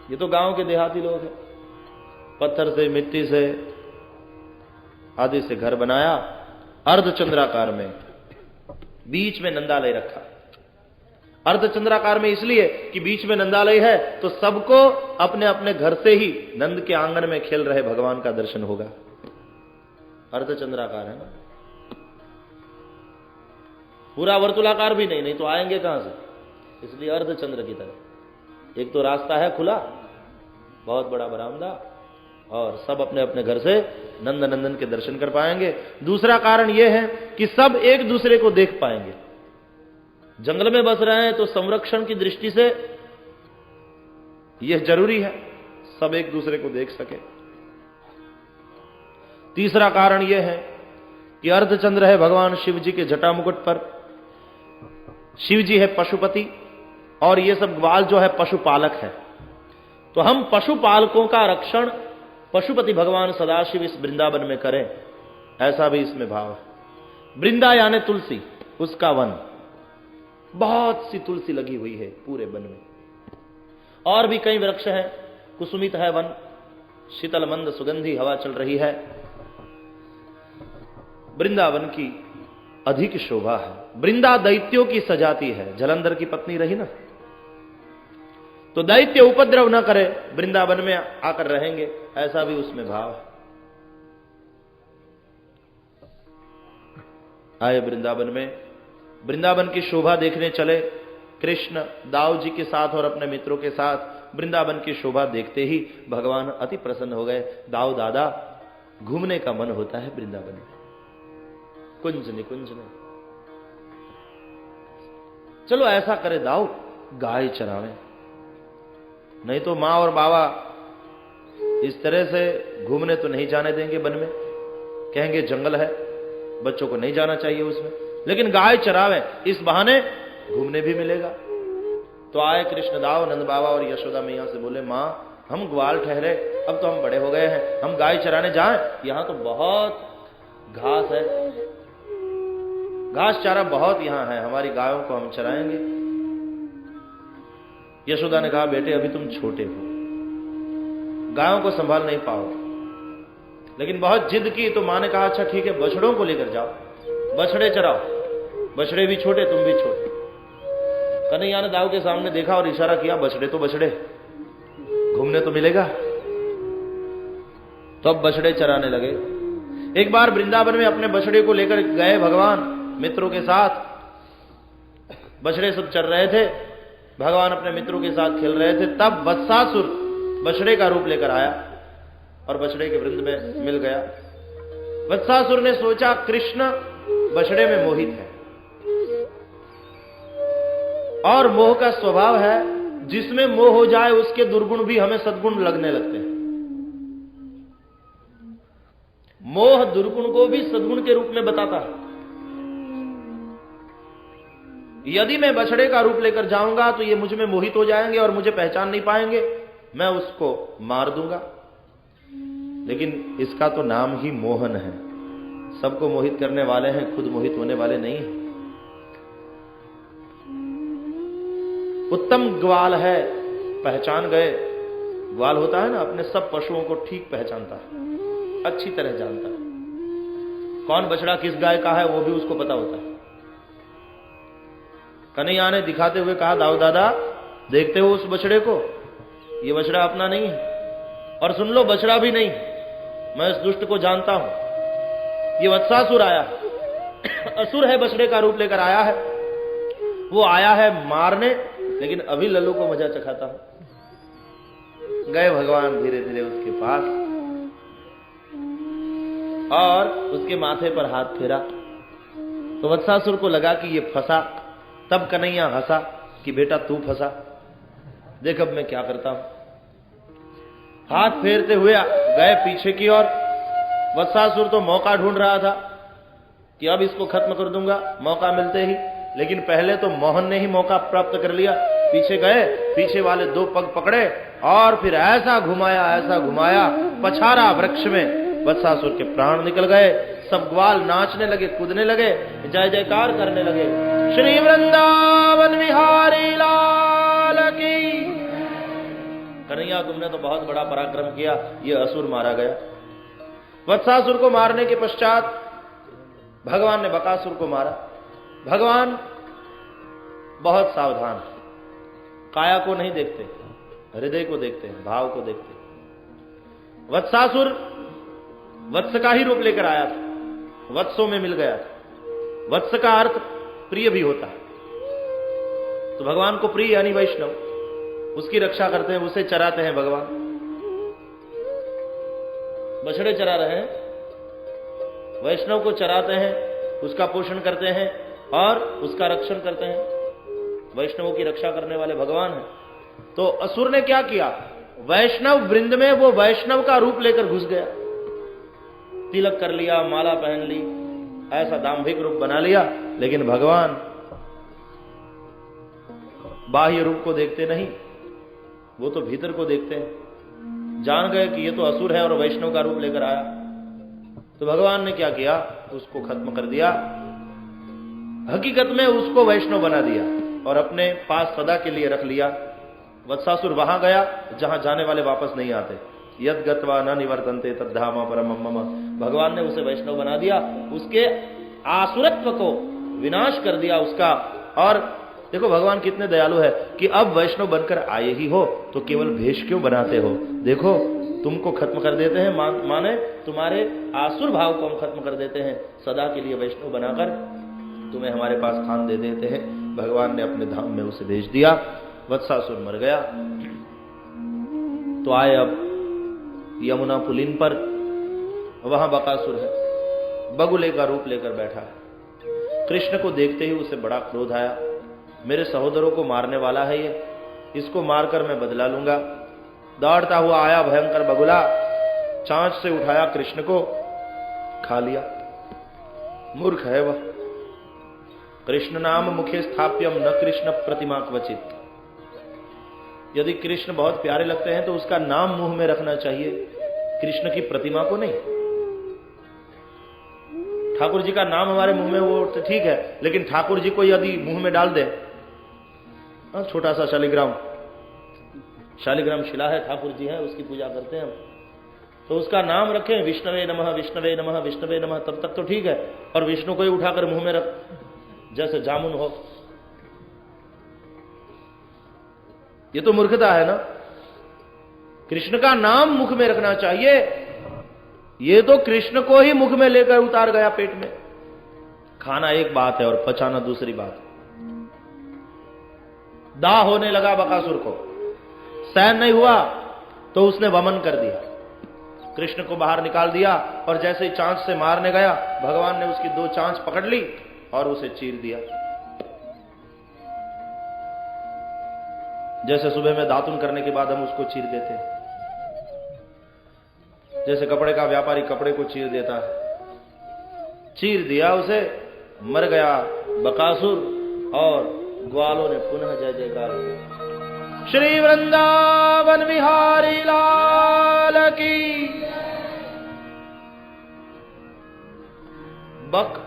ये तो गांव के देहाती लोग हैं। पत्थर से, मिट्टी से आदि से घर बनाया, अर्धचंद्राकार में, बीच में नंदालय रखा। अर्धचंद्राकार में इसलिए कि बीच में नंदालय है तो सबको अपने अपने घर से ही नंद के आंगन में खेल रहे भगवान का दर्शन होगा। अर्धचंद्राकार है ना, पूरा वर्तुलाकार भी नहीं तो आएंगे कहां से, इसलिए अर्धचंद्र की तरह। एक तो रास्ता है खुला, बहुत बड़ा बरामदा, और सब अपने अपने घर से नंद नंदन के दर्शन कर पाएंगे। दूसरा कारण यह है कि सब एक दूसरे को देख पाएंगे। जंगल में बस रहे हैं तो संरक्षण की दृष्टि से यह जरूरी है, सब एक दूसरे को देख सके। तीसरा कारण यह है कि अर्धचंद्र है भगवान शिव जी के जटा मुकुट पर। शिव जी है पशुपति और ये सब ग्वाल जो है पशुपालक है, तो हम पशुपालकों का रक्षण पशुपति भगवान सदाशिव इस वृंदावन में करें, ऐसा भी इसमें भाव है। वृंदा यानी तुलसी, उसका वन, बहुत सी तुलसी लगी हुई है पूरे वन में, और भी कई वृक्ष हैं, कुसुमित है वन, शीतल मंद सुगंधी हवा चल रही है। वृंदावन की अधिक शोभा है। वृंदा दैत्यों की सजाती है, जलंधर की पत्नी रही ना, तो दैत्य उपद्रव न करे, वृंदावन में आकर रहेंगे, ऐसा भी उसमें भाव है। आए वृंदावन में, वृंदावन की शोभा देखने चले। कृष्ण दाऊ जी के साथ और अपने मित्रों के साथ वृंदावन की शोभा देखते ही भगवान अति प्रसन्न हो गए। दाऊ दादा, घूमने का मन होता है वृंदावन में, कुंज निकुंज में। चलो ऐसा करे दाऊ, गाय चरावे, नहीं तो मां और बाबा इस तरह से घूमने तो नहीं जाने देंगे वन में, कहेंगे जंगल है, बच्चों को नहीं जाना चाहिए उसमें। लेकिन गाय चरावे, इस बहाने घूमने भी मिलेगा। तो आए कृष्णदाव, नंद बाबा और यशोदा मैया से बोले, मां हम ग्वाल ठहरे, अब तो हम बड़े हो गए हैं, हम गाय चराने जाएं? यहां तो बहुत घास है, घास चारा बहुत यहां है, हमारी गायों को हम चराएंगे। यशोदा ने कहा, बेटे अभी तुम छोटे हो, गायों को संभाल नहीं पाओगे। लेकिन बहुत जिद की तो मां ने कहा, अच्छा ठीक है, बछड़ों को लेकर जाओ, बछड़े चराओ। बछड़े भी छोटे, तुम भी छोटे। कन्हैया ने दाऊ के सामने देखा और इशारा किया, बछड़े तो बछड़े, घूमने तो मिलेगा। तो अब बछड़े चराने लगे। एक बार वृंदावन में अपने बछड़े को लेकर गए भगवान मित्रों के साथ, बछड़े सब चर रहे थे, भगवान अपने मित्रों के साथ खेल रहे थे। तब वत्सासुर बछड़े का रूप लेकर आया और बछड़े के वृंद में मिल गया। वत्सासुर ने सोचा कृष्ण बछड़े में मोहित है, और मोह का स्वभाव है, जिसमें मोह हो जाए उसके दुर्गुण भी हमें सद्गुण लगने लगते हैं। मोह दुर्गुण को भी सद्गुण के रूप में बताता है। यदि मैं बछड़े का रूप लेकर जाऊंगा तो ये मुझ में मोहित हो जाएंगे और मुझे पहचान नहीं पाएंगे, मैं उसको मार दूंगा। लेकिन इसका तो नाम ही मोहन है, सबको मोहित करने वाले हैं, खुद मोहित होने वाले नहीं हैं। उत्तम ग्वाल है, पहचान गए। ग्वाल होता है ना, अपने सब पशुओं को ठीक पहचानता है, अच्छी तरह जानता है, कौन बछड़ा किस गाय का है वो भी उसको पता होता है। कन्हैया ने दिखाते हुए कहा, दाऊ दादा देखते हो उस बछड़े को, ये बछड़ा अपना नहीं है, और सुन लो बछड़ा भी नहीं, मैं इस दुष्ट को जानता हूं, ये वत्सासुर आया, असुर है, बछड़े का रूप लेकर आया है, वो आया है मारने, लेकिन अभी लल्लू को मजा चखाता हूं। गए भगवान धीरे धीरे उसके पास और उसके माथे पर हाथ फेरा, तो वत्सासुर को लगा कि ये फंसा। तब कन्हैया हंसा कि बेटा तू फंसा, देख अब मैं क्या करता हूं। हाथ फेरते हुए गए पीछे की ओर। वत्सासुर तो मौका ढूंढ रहा था कि अब इसको खत्म कर दूंगा मौका मिलते ही, लेकिन पहले तो मोहन ने ही मौका प्राप्त कर लिया। पीछे गए, पीछे वाले 2 पग पकड़े और फिर ऐसा घुमाया पछारा वृक्ष में, वत्सासुर के प्राण निकल गए। सब ग्वाल नाचने लगे, कूदने लगे, जय जयकार करने लगे। श्री वृंदावन विहारी लाल की। कन्हैया तुमने तो बहुत बड़ा पराक्रम किया, ये असुर मारा गया। वत्सासुर को मारने के पश्चात भगवान ने बकासुर को मारा। भगवान बहुत सावधान, काया को नहीं देखते, हृदय को देखते हैं, भाव को देखते हैं। वत्सासुर वत्स का ही रूप लेकर आया था, वत्सों में मिल गया था। वत्स का अर्थ प्रिय भी होता है, तो भगवान को प्रिय यानी वैष्णव, उसकी रक्षा करते हैं, उसे चराते हैं। भगवान बछड़े चरा रहे हैं, वैष्णव को चराते हैं, उसका पोषण करते हैं और उसका रक्षण करते हैं। वैष्णवों की रक्षा करने वाले भगवान हैं। तो असुर ने क्या किया, वैष्णव वृंद में वो वैष्णव का रूप लेकर घुस गया, तिलक कर लिया, माला पहन ली, ऐसा दाम्भिक रूप बना लिया। लेकिन भगवान बाह्य रूप को देखते नहीं, वो तो भीतर को देखते हैं। जान गए कि ये तो असुर है और वैष्णव का रूप लेकर आया, तो भगवान ने क्या किया, उसको खत्म कर दिया। हकीकत में उसको वैष्णव बना दिया और अपने पास सदा के लिए रख लिया। वत्सासुर वहां गया जहां जाने वाले वापस नहीं आते। यद गत्वा न निवर्तन्ते तद्धाम परमं मम। भगवान ने उसे वैष्णव बना दिया, उसके आसुरत्व को विनाश कर दिया उसका। और देखो भगवान कितने दयालु है कि अब वैष्णव बनकर आए ही हो तो केवल भेष क्यों बनाते हो, देखो तुमको खत्म कर देते हैं, माने तुम्हारे आसुर भाव को हम खत्म कर देते हैं, सदा के लिए वैष्णव बनाकर तुम्हें हमारे पास स्थान दे देते हैं। भगवान ने अपने धाम में उसे भेज दिया। वत्सासुर मर गया। तो आए अब यमुना पुलिन पर, वहां बकासुर है, बगुले का रूप लेकर बैठा है। कृष्ण को देखते ही उसे बड़ा क्रोध आया, मेरे सहोदरों को मारने वाला है ये, इसको मारकर मैं बदला लूंगा। दौड़ता हुआ आया भयंकर बगुला, चांच से उठाया कृष्ण को, खा लिया। मूर्ख है वह। कृष्ण नाम मुखे स्थाप्यम न कृष्ण प्रतिमा क्वचित। यदि कृष्ण बहुत प्यारे लगते हैं तो उसका नाम मुंह में रखना चाहिए, कृष्ण की प्रतिमा को नहीं। ठाकुर जी का नाम हमारे मुंह में वो तो ठीक है, लेकिन ठाकुर जी को यदि मुंह में डाल दे, छोटा सा शालिग्राम शिला है, ठाकुर जी है, उसकी पूजा करते हैं हम, तो उसका नाम रखें विष्णवे नमः विष्णवे नमः विष्णवे नमः, तब तक तो ठीक है। और विष्णु को ही उठाकर मुंह में रख जैसे जामुन हो, ये तो मूर्खता है ना। कृष्ण का नाम मुख में रखना चाहिए। ये तो कृष्ण को ही मुख में लेकर उतार गया पेट में। खाना एक बात है और पचाना दूसरी बात है। दाह होने लगा बकासुर को, सहन नहीं हुआ तो उसने वमन कर दिया, कृष्ण को बाहर निकाल दिया और जैसे ही चांच से मारने गया, भगवान ने उसकी 2 चांच पकड़ ली और उसे चीर दिया। जैसे सुबह में दातुन करने के बाद हम उसको चीर देते हैं, जैसे कपड़े का व्यापारी कपड़े को चीर देता है, चीर दिया उसे, मर गया बकासुर और ग्वालों ने पुनः जय जयकार किया। श्री वृंदावन विहारी लाल की। बक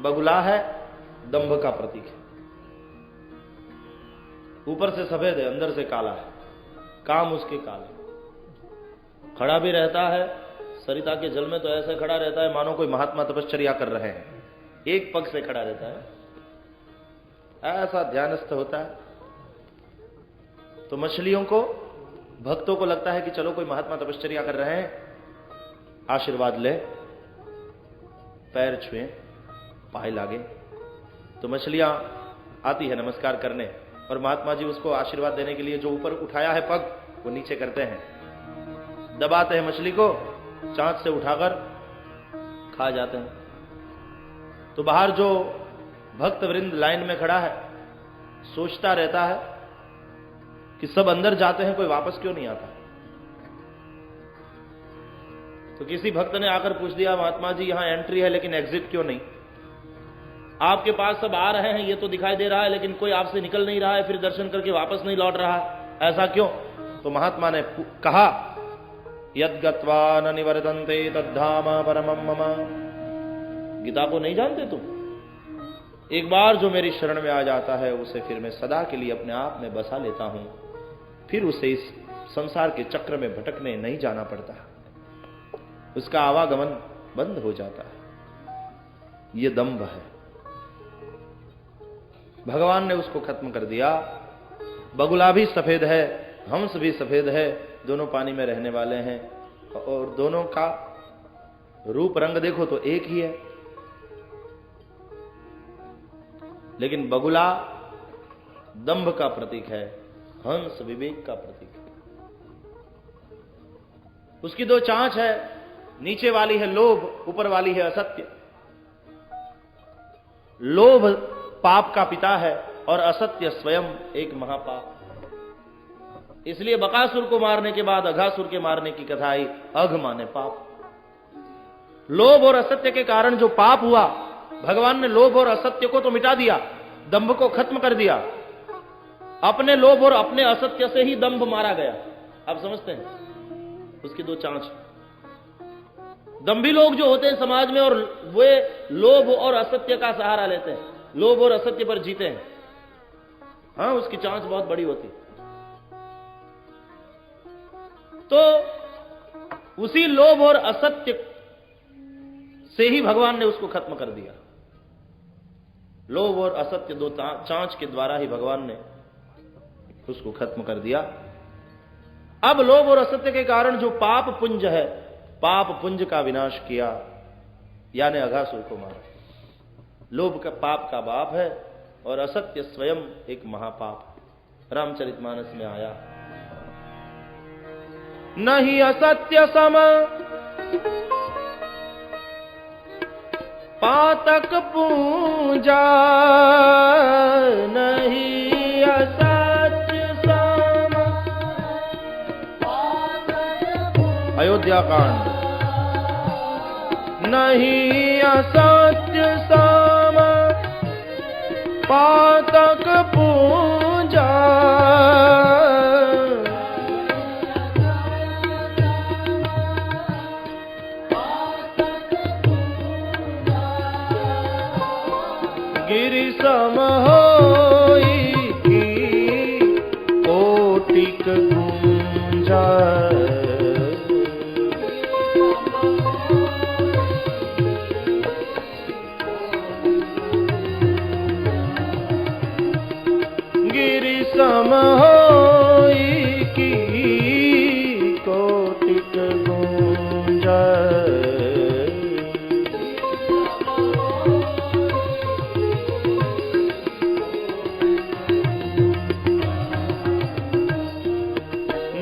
बगुला है, दंभ का प्रतीक है। ऊपर से सफेद है, अंदर से काला है, काम उसके काले। खड़ा भी रहता है सरिता के जल में तो ऐसे खड़ा रहता है मानो कोई महात्मा तपश्चर्या कर रहे हैं, एक पग से खड़ा रहता है, ऐसा ध्यानस्थ होता है। तो मछलियों को, भक्तों को लगता है कि चलो कोई महात्मा तपश्चर्या कर रहे हैं, आशीर्वाद ले, पैर छुए, पाए लागे, तो मछलियां आती है नमस्कार करने और महात्मा जी उसको आशीर्वाद देने के लिए जो ऊपर उठाया है पग वो नीचे करते हैं, दबाते हैं मछली को, चांच से उठाकर खा जाते हैं। तो बाहर जो भक्त वृंद लाइन में खड़ा है सोचता रहता है कि सब अंदर जाते हैं, कोई वापस क्यों नहीं आता। तो किसी भक्त ने आकर पूछ दिया, महात्मा जी यहां एंट्री है लेकिन एग्जिट क्यों नहीं? आपके पास सब आ रहे हैं, ये तो दिखाई दे रहा है, लेकिन कोई आपसे निकल नहीं रहा है, फिर दर्शन करके वापस नहीं लौट रहा, ऐसा क्यों? तो महात्मा ने कहा, यद गत्वा न निवर्तन्ते तद्धाम परमं मम। गीता को नहीं जानते तुम? एक बार जो मेरी शरण में आ जाता है उसे फिर मैं सदा के लिए अपने आप में बसा लेता हूं, फिर उसे इस संसार के चक्र में भटकने नहीं जाना पड़ता, उसका आवागमन बंद हो जाता है। यह दंभ है। भगवान ने उसको खत्म कर दिया। बगुला भी सफेद है, हंस भी सफेद है, दोनों पानी में रहने वाले हैं और दोनों का रूप रंग देखो तो एक ही है, लेकिन बगुला दंभ का प्रतीक है, हंस विवेक का प्रतीक है। उसकी दो चांच है, नीचे वाली है लोभ, ऊपर वाली है असत्य। लोभ पाप का पिता है और असत्य स्वयं एक महापाप। इसलिए बकासुर को मारने के बाद अघासुर के मारने की कथा आई। अघ माने पाप। लोभ और असत्य के कारण जो पाप हुआ, भगवान ने लोभ और असत्य को तो मिटा दिया, दंभ को खत्म कर दिया। अपने लोभ और अपने असत्य से ही दंभ मारा गया। आप समझते हैं? उसकी दो चांच। दंभी लोग जो होते हैं समाज में, और वे लोभ और असत्य का सहारा लेते हैं, लोभ और असत्य पर जीते हैं, हाँ, उसकी चांच बहुत बड़ी होती। तो उसी लोभ और असत्य से ही भगवान ने उसको खत्म कर दिया। लोभ और असत्य दो चांच के द्वारा ही भगवान ने उसको खत्म कर दिया। अब लोभ और असत्य के कारण जो पाप पुंज है, पाप पुंज का विनाश किया, यानी अघासुर को मारा। लोभ का पाप का बाप है और असत्य स्वयं एक महापाप। रामचरितमानस में आया, नहीं असत्य सम पातक पूजा, नहीं असत्य सम। अयोध्या कांड। नहीं असत्य सम पातक पूजा, गिरि सम होई की कोटिक गुंजा। गिरि सम होई की कोटिक गुंजा।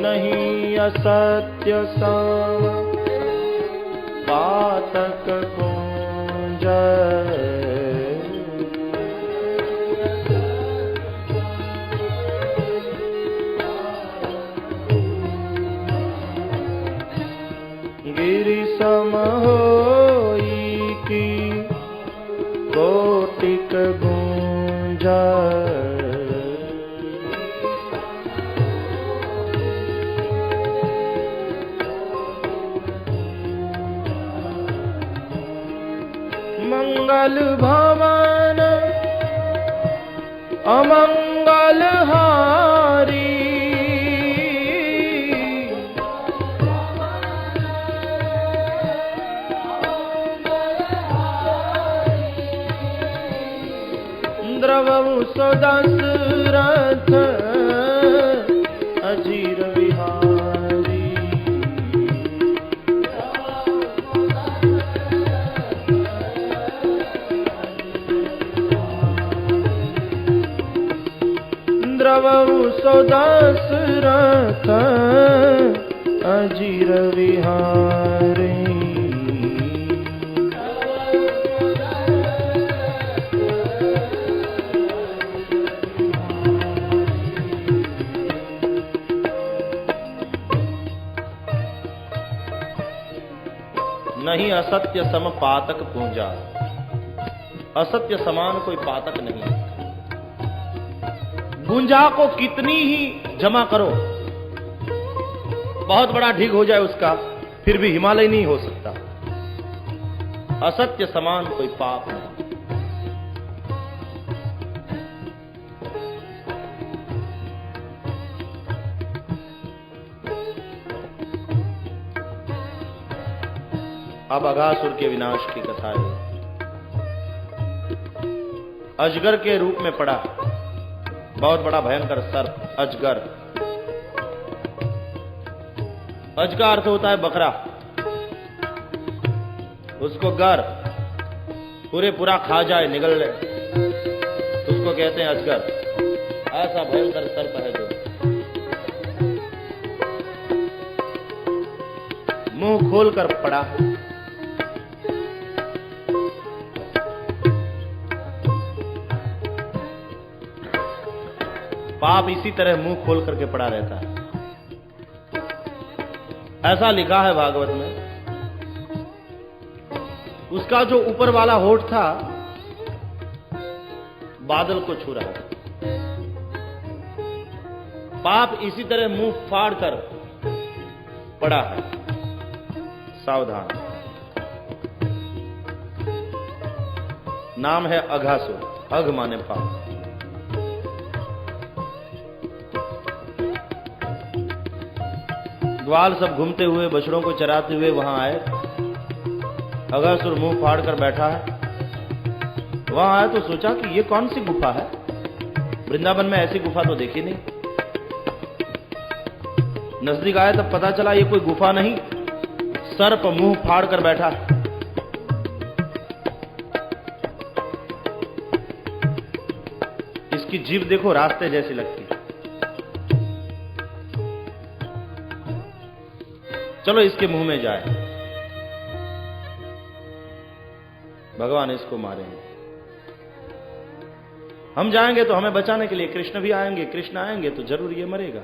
नहीं असत्य सम पातक पूंज, गिरि सम होई की कोटिक गुंज। मंगल भवन अमंगल हारी, द्रवहु सो दशरथ अजीर विहारी। द्रवहु सो दशरथ अजीर विहारी। नहीं असत्य सम पातक पूंजा। असत्य समान कोई पातक नहीं है। गुंजा को कितनी ही जमा करो, बहुत बड़ा ढीग हो जाए उसका, फिर भी हिमालय नहीं हो सकता। असत्य समान कोई पाप नहीं। अब अघासुर के विनाश की कथा है। अजगर के रूप में पड़ा, बहुत बड़ा भयंकर सर्प अजगर। अज का अर्थ होता है बकरा, उसको गर पूरा खा जाए, निगल ले, उसको कहते हैं अजगर। ऐसा भयंकर सर्प है जो मुंह खोलकर पड़ा। पाप इसी तरह मुंह खोल करके पड़ा रहता है। ऐसा लिखा है भागवत में, उसका जो ऊपर वाला होठ था बादल को छू रहा है। पाप इसी तरह मुंह फाड़ कर पड़ा है। सावधान। नाम है अघासुर। अघ माने पाप। ग्वाल सब घूमते हुए बछड़ों को चराते हुए वहां आए। अघासुर मुंह फाड़ कर बैठा है। वहां आए तो सोचा कि ये कौन सी गुफा है, वृंदावन में ऐसी गुफा तो देखी नहीं। नजदीक आए तब पता चला ये कोई गुफा नहीं, सर्प मुंह फाड़ कर बैठा है। इसकी जीभ देखो रास्ते जैसी लगती है। चलो इसके मुंह में जाए, भगवान इसको मारेंगे। हम जाएंगे तो हमें बचाने के लिए कृष्ण भी आएंगे, कृष्ण आएंगे तो जरूर ये मरेगा।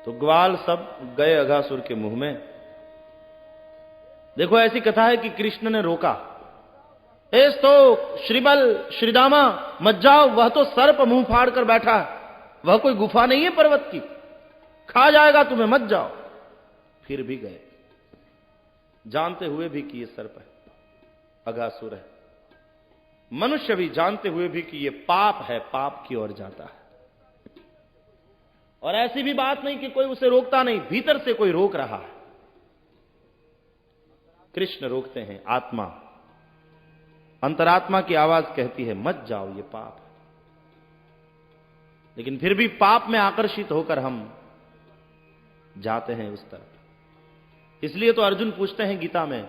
तो ग्वाल सब गए अघासुर के मुंह में। देखो ऐसी कथा है कि कृष्ण ने रोका, एस तो श्रीबल श्रीदामा मत जाओ, वह तो सर्प मुंह फाड़ कर बैठा है, वह कोई गुफा नहीं है पर्वत की, खा जाएगा तुम्हें, मत जाओ। फिर भी गए, जानते हुए भी कि ये सर्प है, अघासुर है। मनुष्य भी जानते हुए भी कि ये पाप है, पाप की ओर जाता है। और ऐसी भी बात नहीं कि कोई उसे रोकता नहीं, भीतर से कोई रोक रहा है। कृष्ण रोकते हैं, आत्मा, अंतरात्मा की आवाज कहती है मत जाओ, ये पाप है। लेकिन फिर भी पाप में आकर्षित होकर हम जाते हैं उस तरफ। इसलिए तो अर्जुन पूछते हैं गीता में,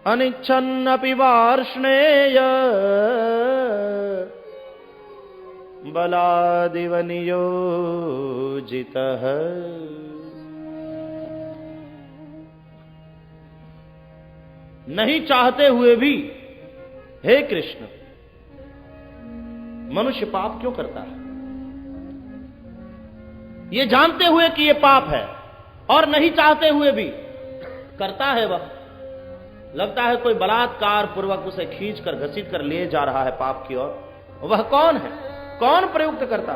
अनिच्छन्नपि वार्ष्णेय बलादिव नियोजितः। नहीं चाहते हुए भी हे कृष्ण, मनुष्य पाप क्यों करता है? ये जानते हुए कि ये पाप है और नहीं चाहते हुए भी करता है। वह लगता है कोई बलात्कार पूर्वक उसे खींच कर घसीट कर ले जा रहा है पाप की ओर। वह कौन है, कौन प्रयुक्त करता?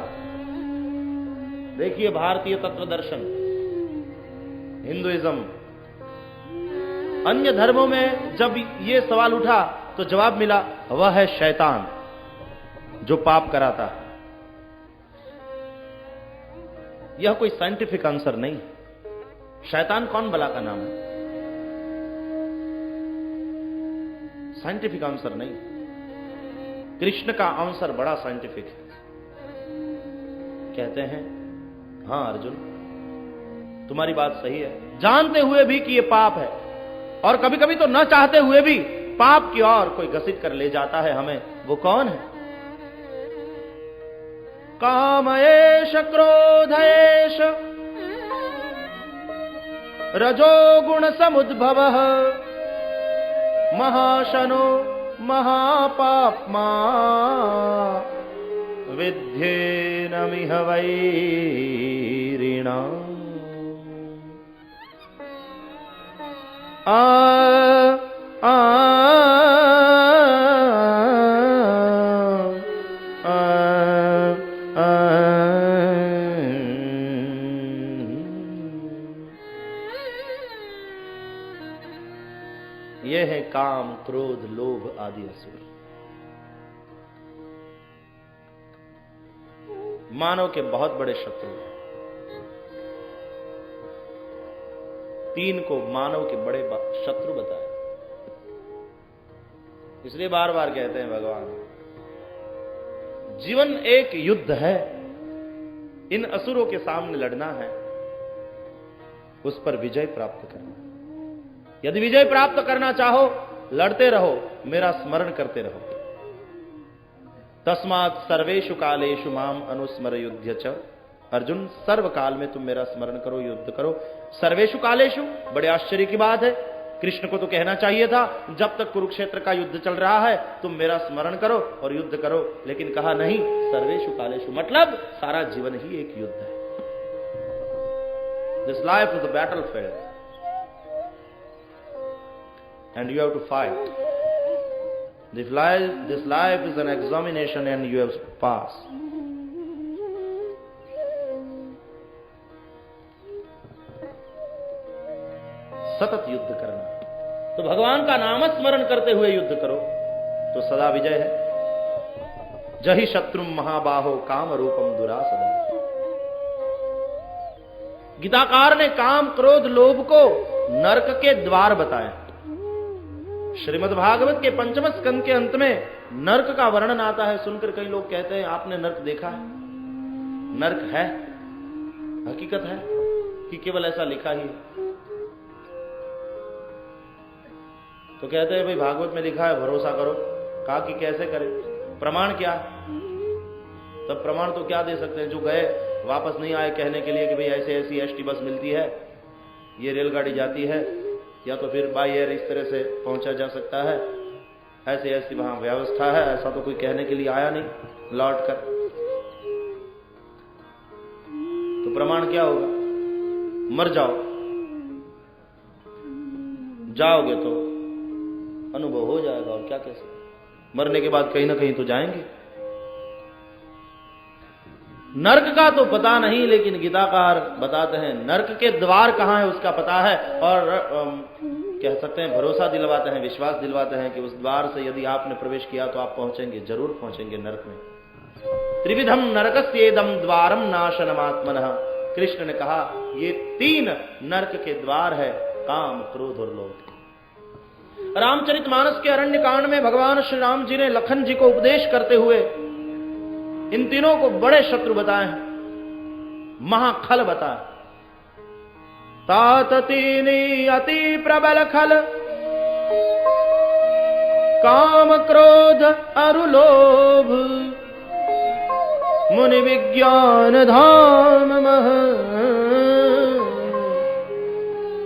देखिए भारतीय तत्व दर्शन, हिंदुइज्म, अन्य धर्मों में जब ये सवाल उठा तो जवाब मिला वह है शैतान जो पाप कराता है। यह कोई साइंटिफिक आंसर नहीं। शैतान कौन बला का नाम है? साइंटिफिक आंसर नहीं। कृष्ण का आंसर बड़ा साइंटिफिक है। कहते हैं हां अर्जुन, तुम्हारी बात सही है, जानते हुए भी कि ये पाप है और कभी कभी तो न चाहते हुए भी पाप की ओर कोई घसीट कर ले जाता है हमें। वो कौन है? कामयेश क्रोधयेश रजोगुण समुद्भवः महाशनो महापाप्मा विध्येनमिह वैरिणाम् ये है काम, क्रोध, लोभ आदि असुर। मानव के बहुत बड़े शत्रु हैं। तीन को मानव के बड़े शत्रु बताए, इसलिए बार बार कहते हैं भगवान, जीवन एक युद्ध है, इन असुरों के सामने लड़ना है, उस पर विजय प्राप्त करना। यदि विजय प्राप्त करना चाहो, लड़ते रहो, मेरा स्मरण करते रहो। तस्मात् सर्वेषु कालेषु माम अनुस्मर युध्य च। अर्जुन, सर्व काल में तुम मेरा स्मरण करो, युद्ध करो। सर्वेषु कालेषु, बड़े आश्चर्य की बात है। कृष्ण को तो कहना चाहिए था, जब तक कुरुक्षेत्र का युद्ध चल रहा है तुम मेरा स्मरण करो और युद्ध करो, लेकिन कहा नहीं, सर्वेषु कालेषु, मतलब सारा जीवन ही एक युद्ध है। This life is a battlefield and you have to fight. This life is an examination and you have to pass. सतत युद्ध करना, तो भगवान का नाम स्मरण करते हुए युद्ध करो तो सदा विजय है। जहि शत्रुम महाबाहो काम रूपम दुरासदम। गीताकार ने काम, क्रोध, लोभ को नरक के द्वार बताए। श्रीमद् भागवत के 5वें स्कंद के अंत में नरक का वर्णन आता है। सुनकर कई लोग कहते हैं, आपने नरक देखा है? नरक है, हकीकत है कि केवल ऐसा लिखा ही है? तो कहते हैं भाई भागवत में लिखा है, भरोसा करो। कहा कि कैसे करें, प्रमाण क्या? तब प्रमाण तो क्या दे सकते हैं? जो गए वापस नहीं आए कहने के लिए कि भाई ऐसे ऐसी एसटी बस मिलती है, ये रेलगाड़ी जाती है, या तो फिर बाय एयर इस तरह से पहुंचा जा सकता है, ऐसी ऐसी वहां व्यवस्था है, ऐसा तो कोई कहने के लिए आया नहीं लौट कर। तो प्रमाण क्या होगा? मर जाओ, जाओगे तो अनुभव हो जाएगा, और क्या कैसे मरने के बाद कहीं ना कहीं तो जाएंगे। नरक का तो पता नहीं, लेकिन गीताकार बताते हैं नरक के द्वार कहां है उसका पता है, और कह सकते हैं भरोसा दिलवाते हैं, विश्वास दिलवाते हैं कि उस द्वार से यदि आपने प्रवेश किया तो आप पहुंचेंगे, जरूर पहुंचेंगे नरक में। त्रिविधम नरकस्येदम द्वारम नाशनमात्मनः। कृष्ण ने कहा ये 3 नरक के द्वार है, काम, क्रोध और लोभ। रामचरितमानस के अरण्य कांड में भगवान श्री राम जी ने लखन जी को उपदेश करते हुए इन तीनों को बड़े शत्रु बताए हैं, महाखल बताए। तात तीनी अति प्रबल खल, काम, क्रोध अरु लोभ, मुनि विज्ञान धाम मह,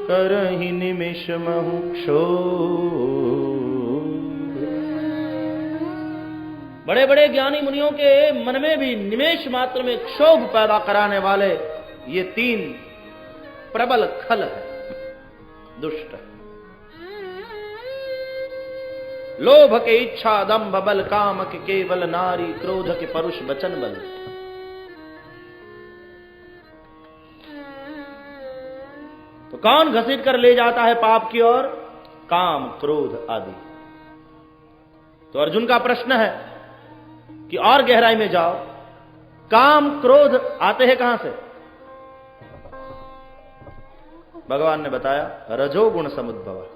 करहि निमिष महु क्षोभ। बड़े बड़े ज्ञानी मुनियों के मन में भी निमेष मात्र में क्षोभ पैदा कराने वाले ये 3 प्रबल खल है, दुष्ट है। लोभ के इच्छा, दंभ, बल, काम के केवल नारी, क्रोध के परुष बचन बल। तो कौन घसीट कर ले जाता है पाप की ओर? काम, क्रोध आदि। तो अर्जुन का प्रश्न है कि और गहराई में जाओ, काम, क्रोध आते हैं कहां से? भगवान ने बताया रजोगुण समुद्भव।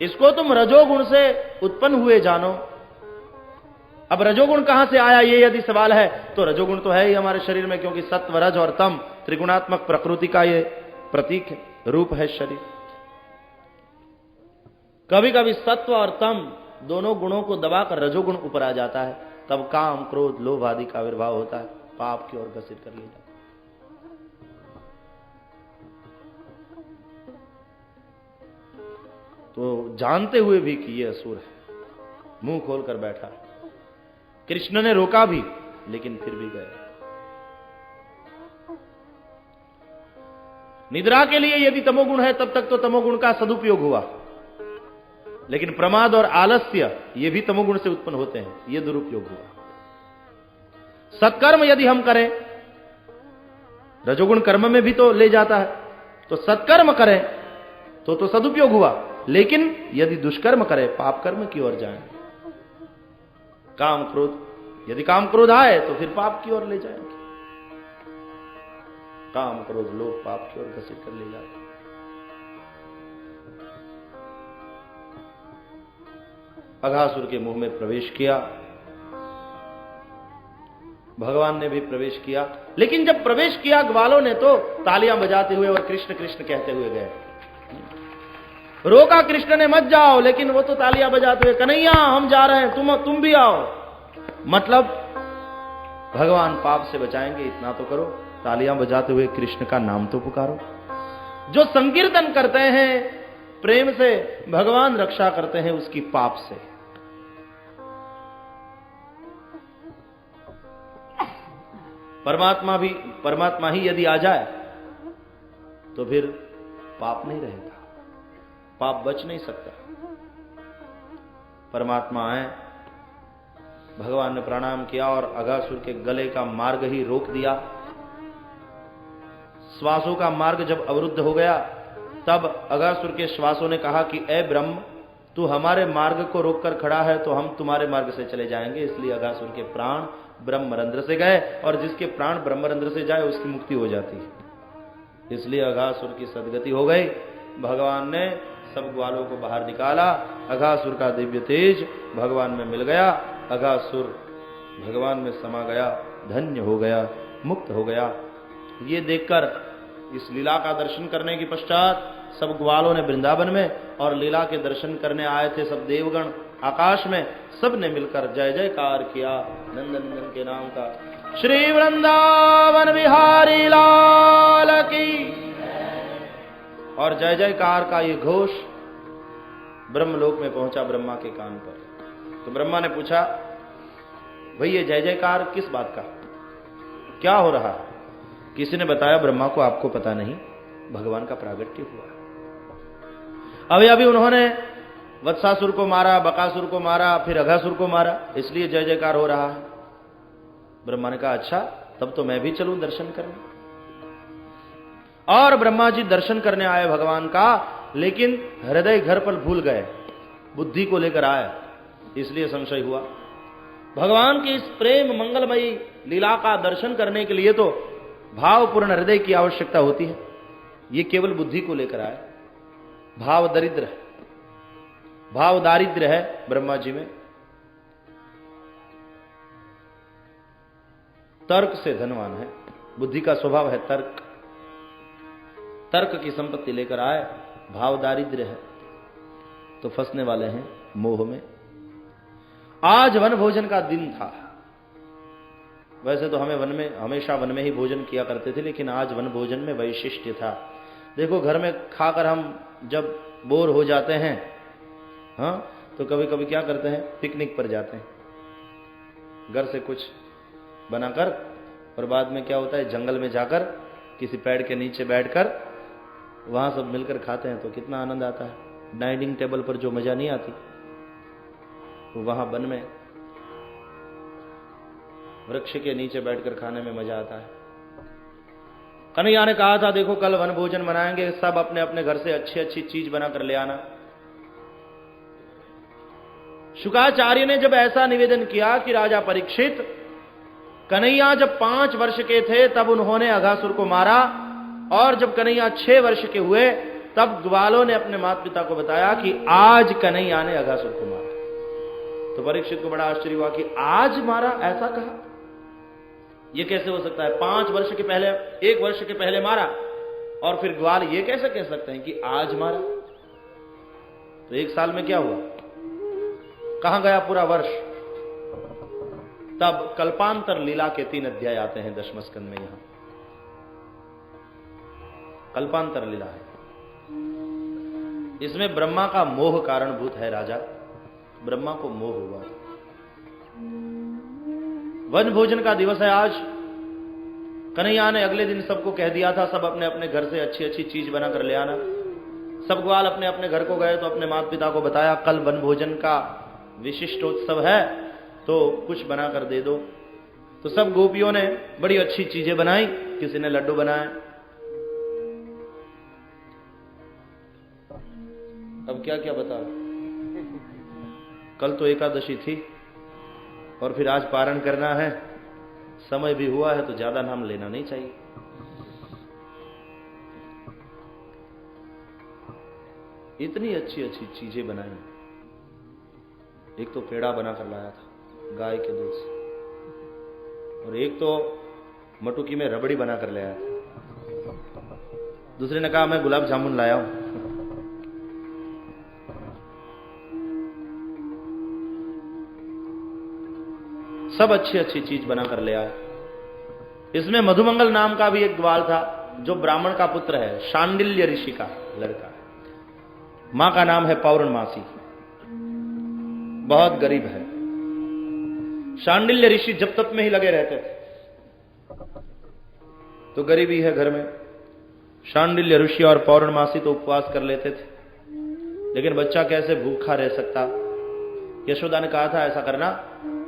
इसको तुम रजोगुण से उत्पन्न हुए जानो। अब रजोगुण कहां से आया, ये यदि सवाल है तो रजोगुण तो है ही हमारे शरीर में, क्योंकि सत्व, रज और तम त्रिगुणात्मक प्रकृति का ये प्रतीक है, रूप है शरीर। कभी कभी सत्व और तम दोनों गुणों को दबाकर रजोगुण ऊपर आ जाता है, तब काम, क्रोध, लोभ आदि का आविर्भाव होता है, पाप की ओर घसीट कर ले जाता है। तो जानते हुए भी कि ये असुर है, मुंह खोलकर बैठा, कृष्ण ने रोका भी, लेकिन फिर भी गए। निद्रा के लिए यदि तमोगुण है तब तक तो तमोगुण का सदुपयोग हुआ, लेकिन प्रमाद और आलस्य ये भी तमोगुण से उत्पन्न होते हैं, ये दुरुपयोग हुआ। सत्कर्म यदि हम करें, रजोगुण कर्म में भी तो ले जाता है, तो सत्कर्म करें तो सदुपयोग हुआ, लेकिन यदि दुष्कर्म करें, पाप कर्म की ओर जाएं। काम क्रोध, यदि काम क्रोध आए तो फिर पाप की ओर ले जाएंगे। काम क्रोध लोभ पाप की ओर घसीट कर ले जाते। अघासुर के मुंह में प्रवेश किया, भगवान ने भी प्रवेश किया, लेकिन जब प्रवेश किया ग्वालों ने तो तालियां बजाते हुए और कृष्ण कृष्ण कहते हुए गए। रोका कृष्ण ने मत जाओ, लेकिन वो तो तालियां बजाते हुए, कन्हैया हम जा रहे हैं, तुम भी आओ। मतलब भगवान पाप से बचाएंगे, इतना तो करो, तालियां बजाते हुए कृष्ण का नाम तो पुकारो। जो संकीर्तन करते हैं प्रेम से, भगवान रक्षा करते हैं उसकी पाप से। परमात्मा ही यदि आ जाए तो फिर पाप नहीं रहेगा, पाप बच नहीं सकता। परमात्मा आए, भगवान ने प्रणाम किया और अघासुर के गले का मार्ग ही रोक दिया। श्वासों का मार्ग जब अवरुद्ध हो गया, तब अघासुर के श्वासों ने कहा कि ए ब्रह्म, तू हमारे मार्ग को रोककर खड़ा है तो हम तुम्हारे मार्ग से चले जाएंगे। इसलिए अघासुर के प्राण ब्रह्मरंध्र से गए, और जिसके प्राण ब्रह्मरंध्र से जाए उसकी मुक्ति हो जाती है। इसलिए अघासुर की सदगति हो गई। भगवान ने सब ग्वालों को बाहर निकाला, अघासुर का दिव्य तेज भगवान में मिल गया, अघासुर भगवान में समा गया, धन्य हो गया, मुक्त हो गया। ये देखकर, इस लीला का दर्शन करने के पश्चात सब ग्वालों ने वृंदावन में, और लीला के दर्शन करने आए थे सब देवगण आकाश में, सब ने मिलकर जय जयकार किया नंदनंदन के नाम का। श्री वृंदावन बिहारी लाल की। और जय जयकार का ये घोष ब्रह्मलोक में पहुंचा ब्रह्मा के कान पर। तो ब्रह्मा ने पूछा, भाई ये जय जयकार किस बात का, क्या हो रहा है? किसी ने बताया ब्रह्मा को, आपको पता नहीं, भगवान का प्रागट्य हुआ। अभी उन्होंने वत्सासुर को मारा, बकासुर को मारा, फिर अघासुर को मारा, इसलिए जय जयकार हो रहा है। ब्रह्मा ने कहा, अच्छा तब तो मैं भी चलूं दर्शन करने। और ब्रह्मा जी दर्शन करने आए भगवान का, लेकिन हृदय घर पर भूल गए, बुद्धि को लेकर आए, इसलिए संशय हुआ। भगवान की इस प्रेम मंगलमयी लीला का दर्शन करने के लिए तो भावपूर्ण हृदय की आवश्यकता होती है। ये केवल बुद्धि को लेकर आए। भाव दरिद्र है, भाव दारिद्र्य है ब्रह्मा जी में। तर्क से धनवान है, बुद्धि का स्वभाव है तर्क, तर्क की संपत्ति लेकर आए, भाव दारिद्र्य है, तो फंसने वाले हैं मोह में। आज वन भोजन का दिन था। वैसे तो हमें वन में, हमेशा वन में ही भोजन किया करते थे, लेकिन आज वन भोजन में वैशिष्ट्य था। देखो, घर में खाकर हम जब बोर हो जाते हैं, हाँ, तो कभी कभी क्या करते हैं, पिकनिक पर जाते हैं घर से कुछ बनाकर, और बाद में क्या होता है, जंगल में जाकर किसी पेड़ के नीचे बैठकर वहां सब मिलकर खाते हैं, तो कितना आनंद आता है। डाइनिंग टेबल पर जो मजा नहीं आती, तो वहां वन में वृक्ष के नीचे बैठकर खाने में मजा आता है। कन्हैया ने कहा था, देखो कल वन भोजन मनाएंगे, सब अपने अपने घर से अच्छी अच्छी चीज बनाकर ले आना। शुकाचार्य ने जब ऐसा निवेदन किया कि राजा परीक्षित, कन्हैया जब 5 वर्ष के थे तब उन्होंने अघासुर को मारा, और जब कन्हैया 6 वर्ष के हुए तब ग्वालों ने अपने माता पिता को बताया कि आज कन्हैया ने अघासुर को मारा। तो परीक्षित को बड़ा आश्चर्य हुआ कि आज मारा, ऐसा कहा, ये कैसे हो सकता है? 5 वर्ष के पहले, 1 वर्ष के पहले मारा, और फिर ग्वाल ये कैसे कह सकते हैं कि आज मारा? तो 1 साल में क्या हुआ? कहां गया पूरा वर्ष? तब कल्पांतर लीला के 3 अध्याय आते हैं 10वें स्कंद में। यहां कल्पांतर लीला है, इसमें ब्रह्मा का मोह कारणभूत है। राजा ब्रह्मा को मोह हुआ, वन भोजन का दिवस है आज। कन्हैया ने अगले दिन सबको कह दिया था, सब अपने अपने घर से अच्छी अच्छी चीज बना कर ले आना। सब ग्वाल अपने अपने घर को गए तो अपने माता पिता को बताया, कल वन भोजन का विशिष्ट उत्सव है, तो कुछ बना कर दे दो। तो सब गोपियों ने बड़ी अच्छी चीजें बनाई, किसी ने लड्डू बनाए। अब क्या क्या बता, कल तो एकादशी थी और फिर आज पारण करना है, समय भी हुआ है तो ज्यादा नाम लेना नहीं चाहिए। इतनी अच्छी अच्छी चीजें बनाई। एक तो पेड़ा बना कर लाया था गाय के दूध से, और एक तो मटुकी में रबड़ी बना कर ले आया था। दूसरे ने कहा मैं गुलाब जामुन लाया हूं। सब अच्छी अच्छी चीज बना कर ले आए। इसमें मधुमंगल नाम का भी एक ग्वाल था, जो ब्राह्मण का पुत्र है, शांडिल्य ऋषि का लड़का है। मां का नाम है पौर्णमासी, बहुत गरीब है। शांडिल्य ऋषि जब तप में ही लगे रहते थे, तो गरीबी है घर में। शांडिल्य ऋषि और पौर्णमासी तो उपवास कर लेते थे, लेकिन बच्चा कैसे भूखा रह सकता। यशोदा ने कहा था, ऐसा करना,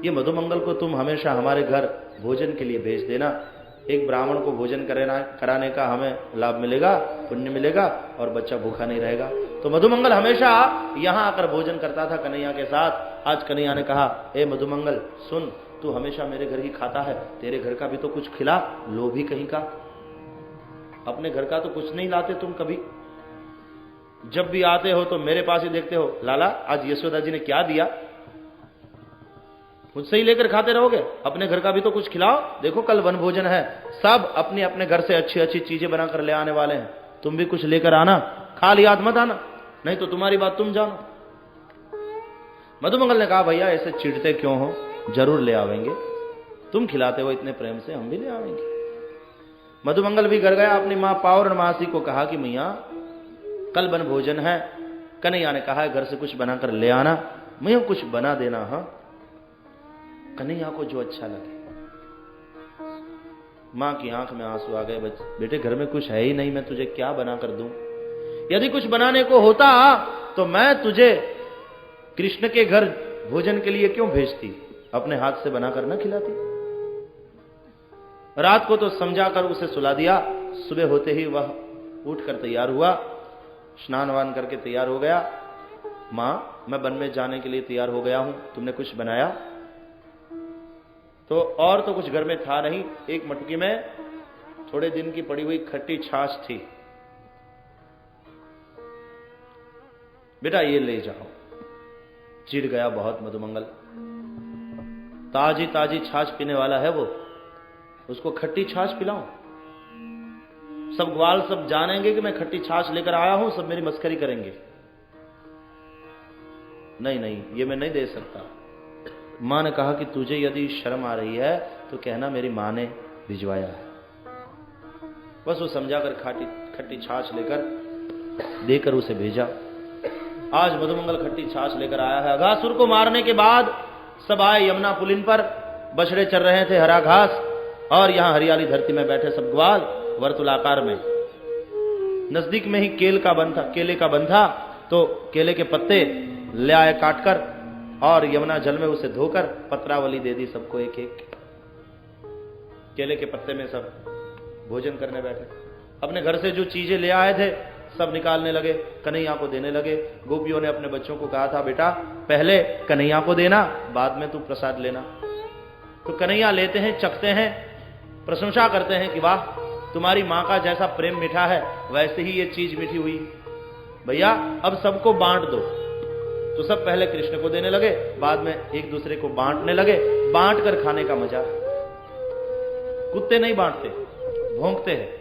ये मधुमंगल को तुम हमेशा हमारे घर भोजन के लिए भेज देना। एक ब्राह्मण को भोजन कराने का हमें लाभ मिलेगा, पुण्य मिलेगा, और बच्चा भूखा नहीं रहेगा। तो मधुमंगल हमेशा यहां आकर भोजन करता था कन्हैया के साथ। आज कन्हैया ने कहा, ए मधुमंगल सुन, तू हमेशा मेरे घर ही खाता है, तेरे घर का भी तो कुछ खिला, लोभी कहीं का। अपने घर का तो कुछ नहीं लाते तुम कभी, जब भी आते हो तो मेरे पास ही देखते हो, लाला आज यशोदा जी ने क्या दिया, मुझसे ही लेकर खाते रहोगे। अपने घर का भी तो कुछ खिलाओ। देखो कल वन भोजन है, सब अपने अपने घर से अच्छी अच्छी चीजें बनाकर ले आने वाले हैं, तुम भी कुछ लेकर आना, खाली हाथ मत आना, नहीं तो तुम्हारी बात तुम जानो। मधुमंगल ने कहा, भैया ऐसे चिढ़ते क्यों हो, जरूर ले आवेंगे, तुम खिलाते हो इतने प्रेम से, हम भी ले आवेंगे। मधुमंगल भी घर गया, अपनी मां पौर्णमासी को कहा कि मैया कल वन भोजन है, कन्हैया ने कहा है घर से कुछ बनाकर ले आना, मैया कुछ बना देना। हाँ, कन्हैया को जो अच्छा लगे। मां की आंख में आंसू आ गए, बेटे घर में कुछ है ही नहीं, मैं तुझे क्या बना कर दूं। यदि कुछ बनाने को होता तो मैं तुझे कृष्ण के घर भोजन के लिए क्यों भेजती, अपने हाथ से बनाकर न खिलाती। रात को तो समझाकर उसे सुला दिया। सुबह होते ही वह उठकर तैयार हुआ, स्नान वान करके तैयार हो गया। मां, मैं वन में जाने के लिए तैयार हो गया हूं, तुमने कुछ बनाया? तो और तो कुछ घर में था नहीं, एक मटकी में थोड़े दिन की पड़ी हुई खट्टी छाछ थी। बेटा ये ले जाओ। चिढ़ गया बहुत मधुमंगल, ताजी ताजी छाछ पीने वाला है वो, उसको खट्टी छाछ पिलाऊं? सब ग्वाल सब जानेंगे कि मैं खट्टी छाछ लेकर आया हूं, सब मेरी मस्करी करेंगे। नहीं नहीं, ये मैं नहीं दे सकता। मां ने कहा कि तुझे यदि शर्म आ रही है तो कहना मेरी मां ने भिजवाया है। बस वो समझाकर खट्टी छाछ लेकर देकर उसे भेजा। आज मधुमंगल खट्टी छाछ लेकर आया है। अघासुर को मारने के बाद सब आए यमुना पुलिन पर, बछड़े चर रहे थे हरा घास, और यहां हरियाली धरती में बैठे सब ग्वाल वर्तुलाकार में। नजदीक में ही केले का बन था, तो केले के पत्ते ले आए काटकर, और यमुना जल में उसे धोकर पत्रावली दे दी सबको एक एक। केले के पत्ते में सब भोजन करने बैठे। अपने घर से जो चीजें ले आए थे सब निकालने लगे, कन्हैया को देने लगे। गोपियों ने अपने बच्चों को कहा था, बेटा पहले कन्हैया को देना, बाद में तू प्रसाद लेना। तो कन्हैया लेते हैं, चखते हैं, प्रशंसा करते हैं कि वाह, तुम्हारी मां का जैसा प्रेम मीठा है वैसे ही ये चीज मीठी हुई। भैया अब सबको बांट दो। तो सब पहले कृष्ण को देने लगे, बाद में एक दूसरे को बांटने लगे। बांट कर खाने का मजा। कुत्ते नहीं बांटते, भौंकते हैं।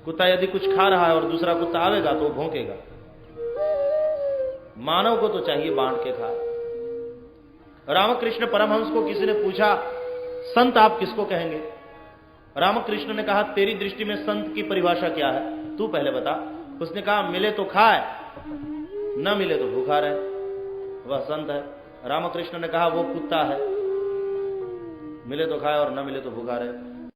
कुत्ता यदि कुछ खा रहा है और दूसरा कुत्ता आवेगा तो वो भौंकेगा। मानव को तो चाहिए बांट के खाए। रामकृष्ण परमहंस को किसी ने पूछा, संत आप किसको कहेंगे? रामकृष्ण ने कहा, तेरी दृष्टि में संत की परिभाषा क्या है, तू पहले बता। उसने कहा, मिले तो खाए, न मिले तो भूखा रहे, वह संत है। रामकृष्ण ने कहा, वो कुत्ता है। मिले तो खाए और न मिले तो भूखा रहे।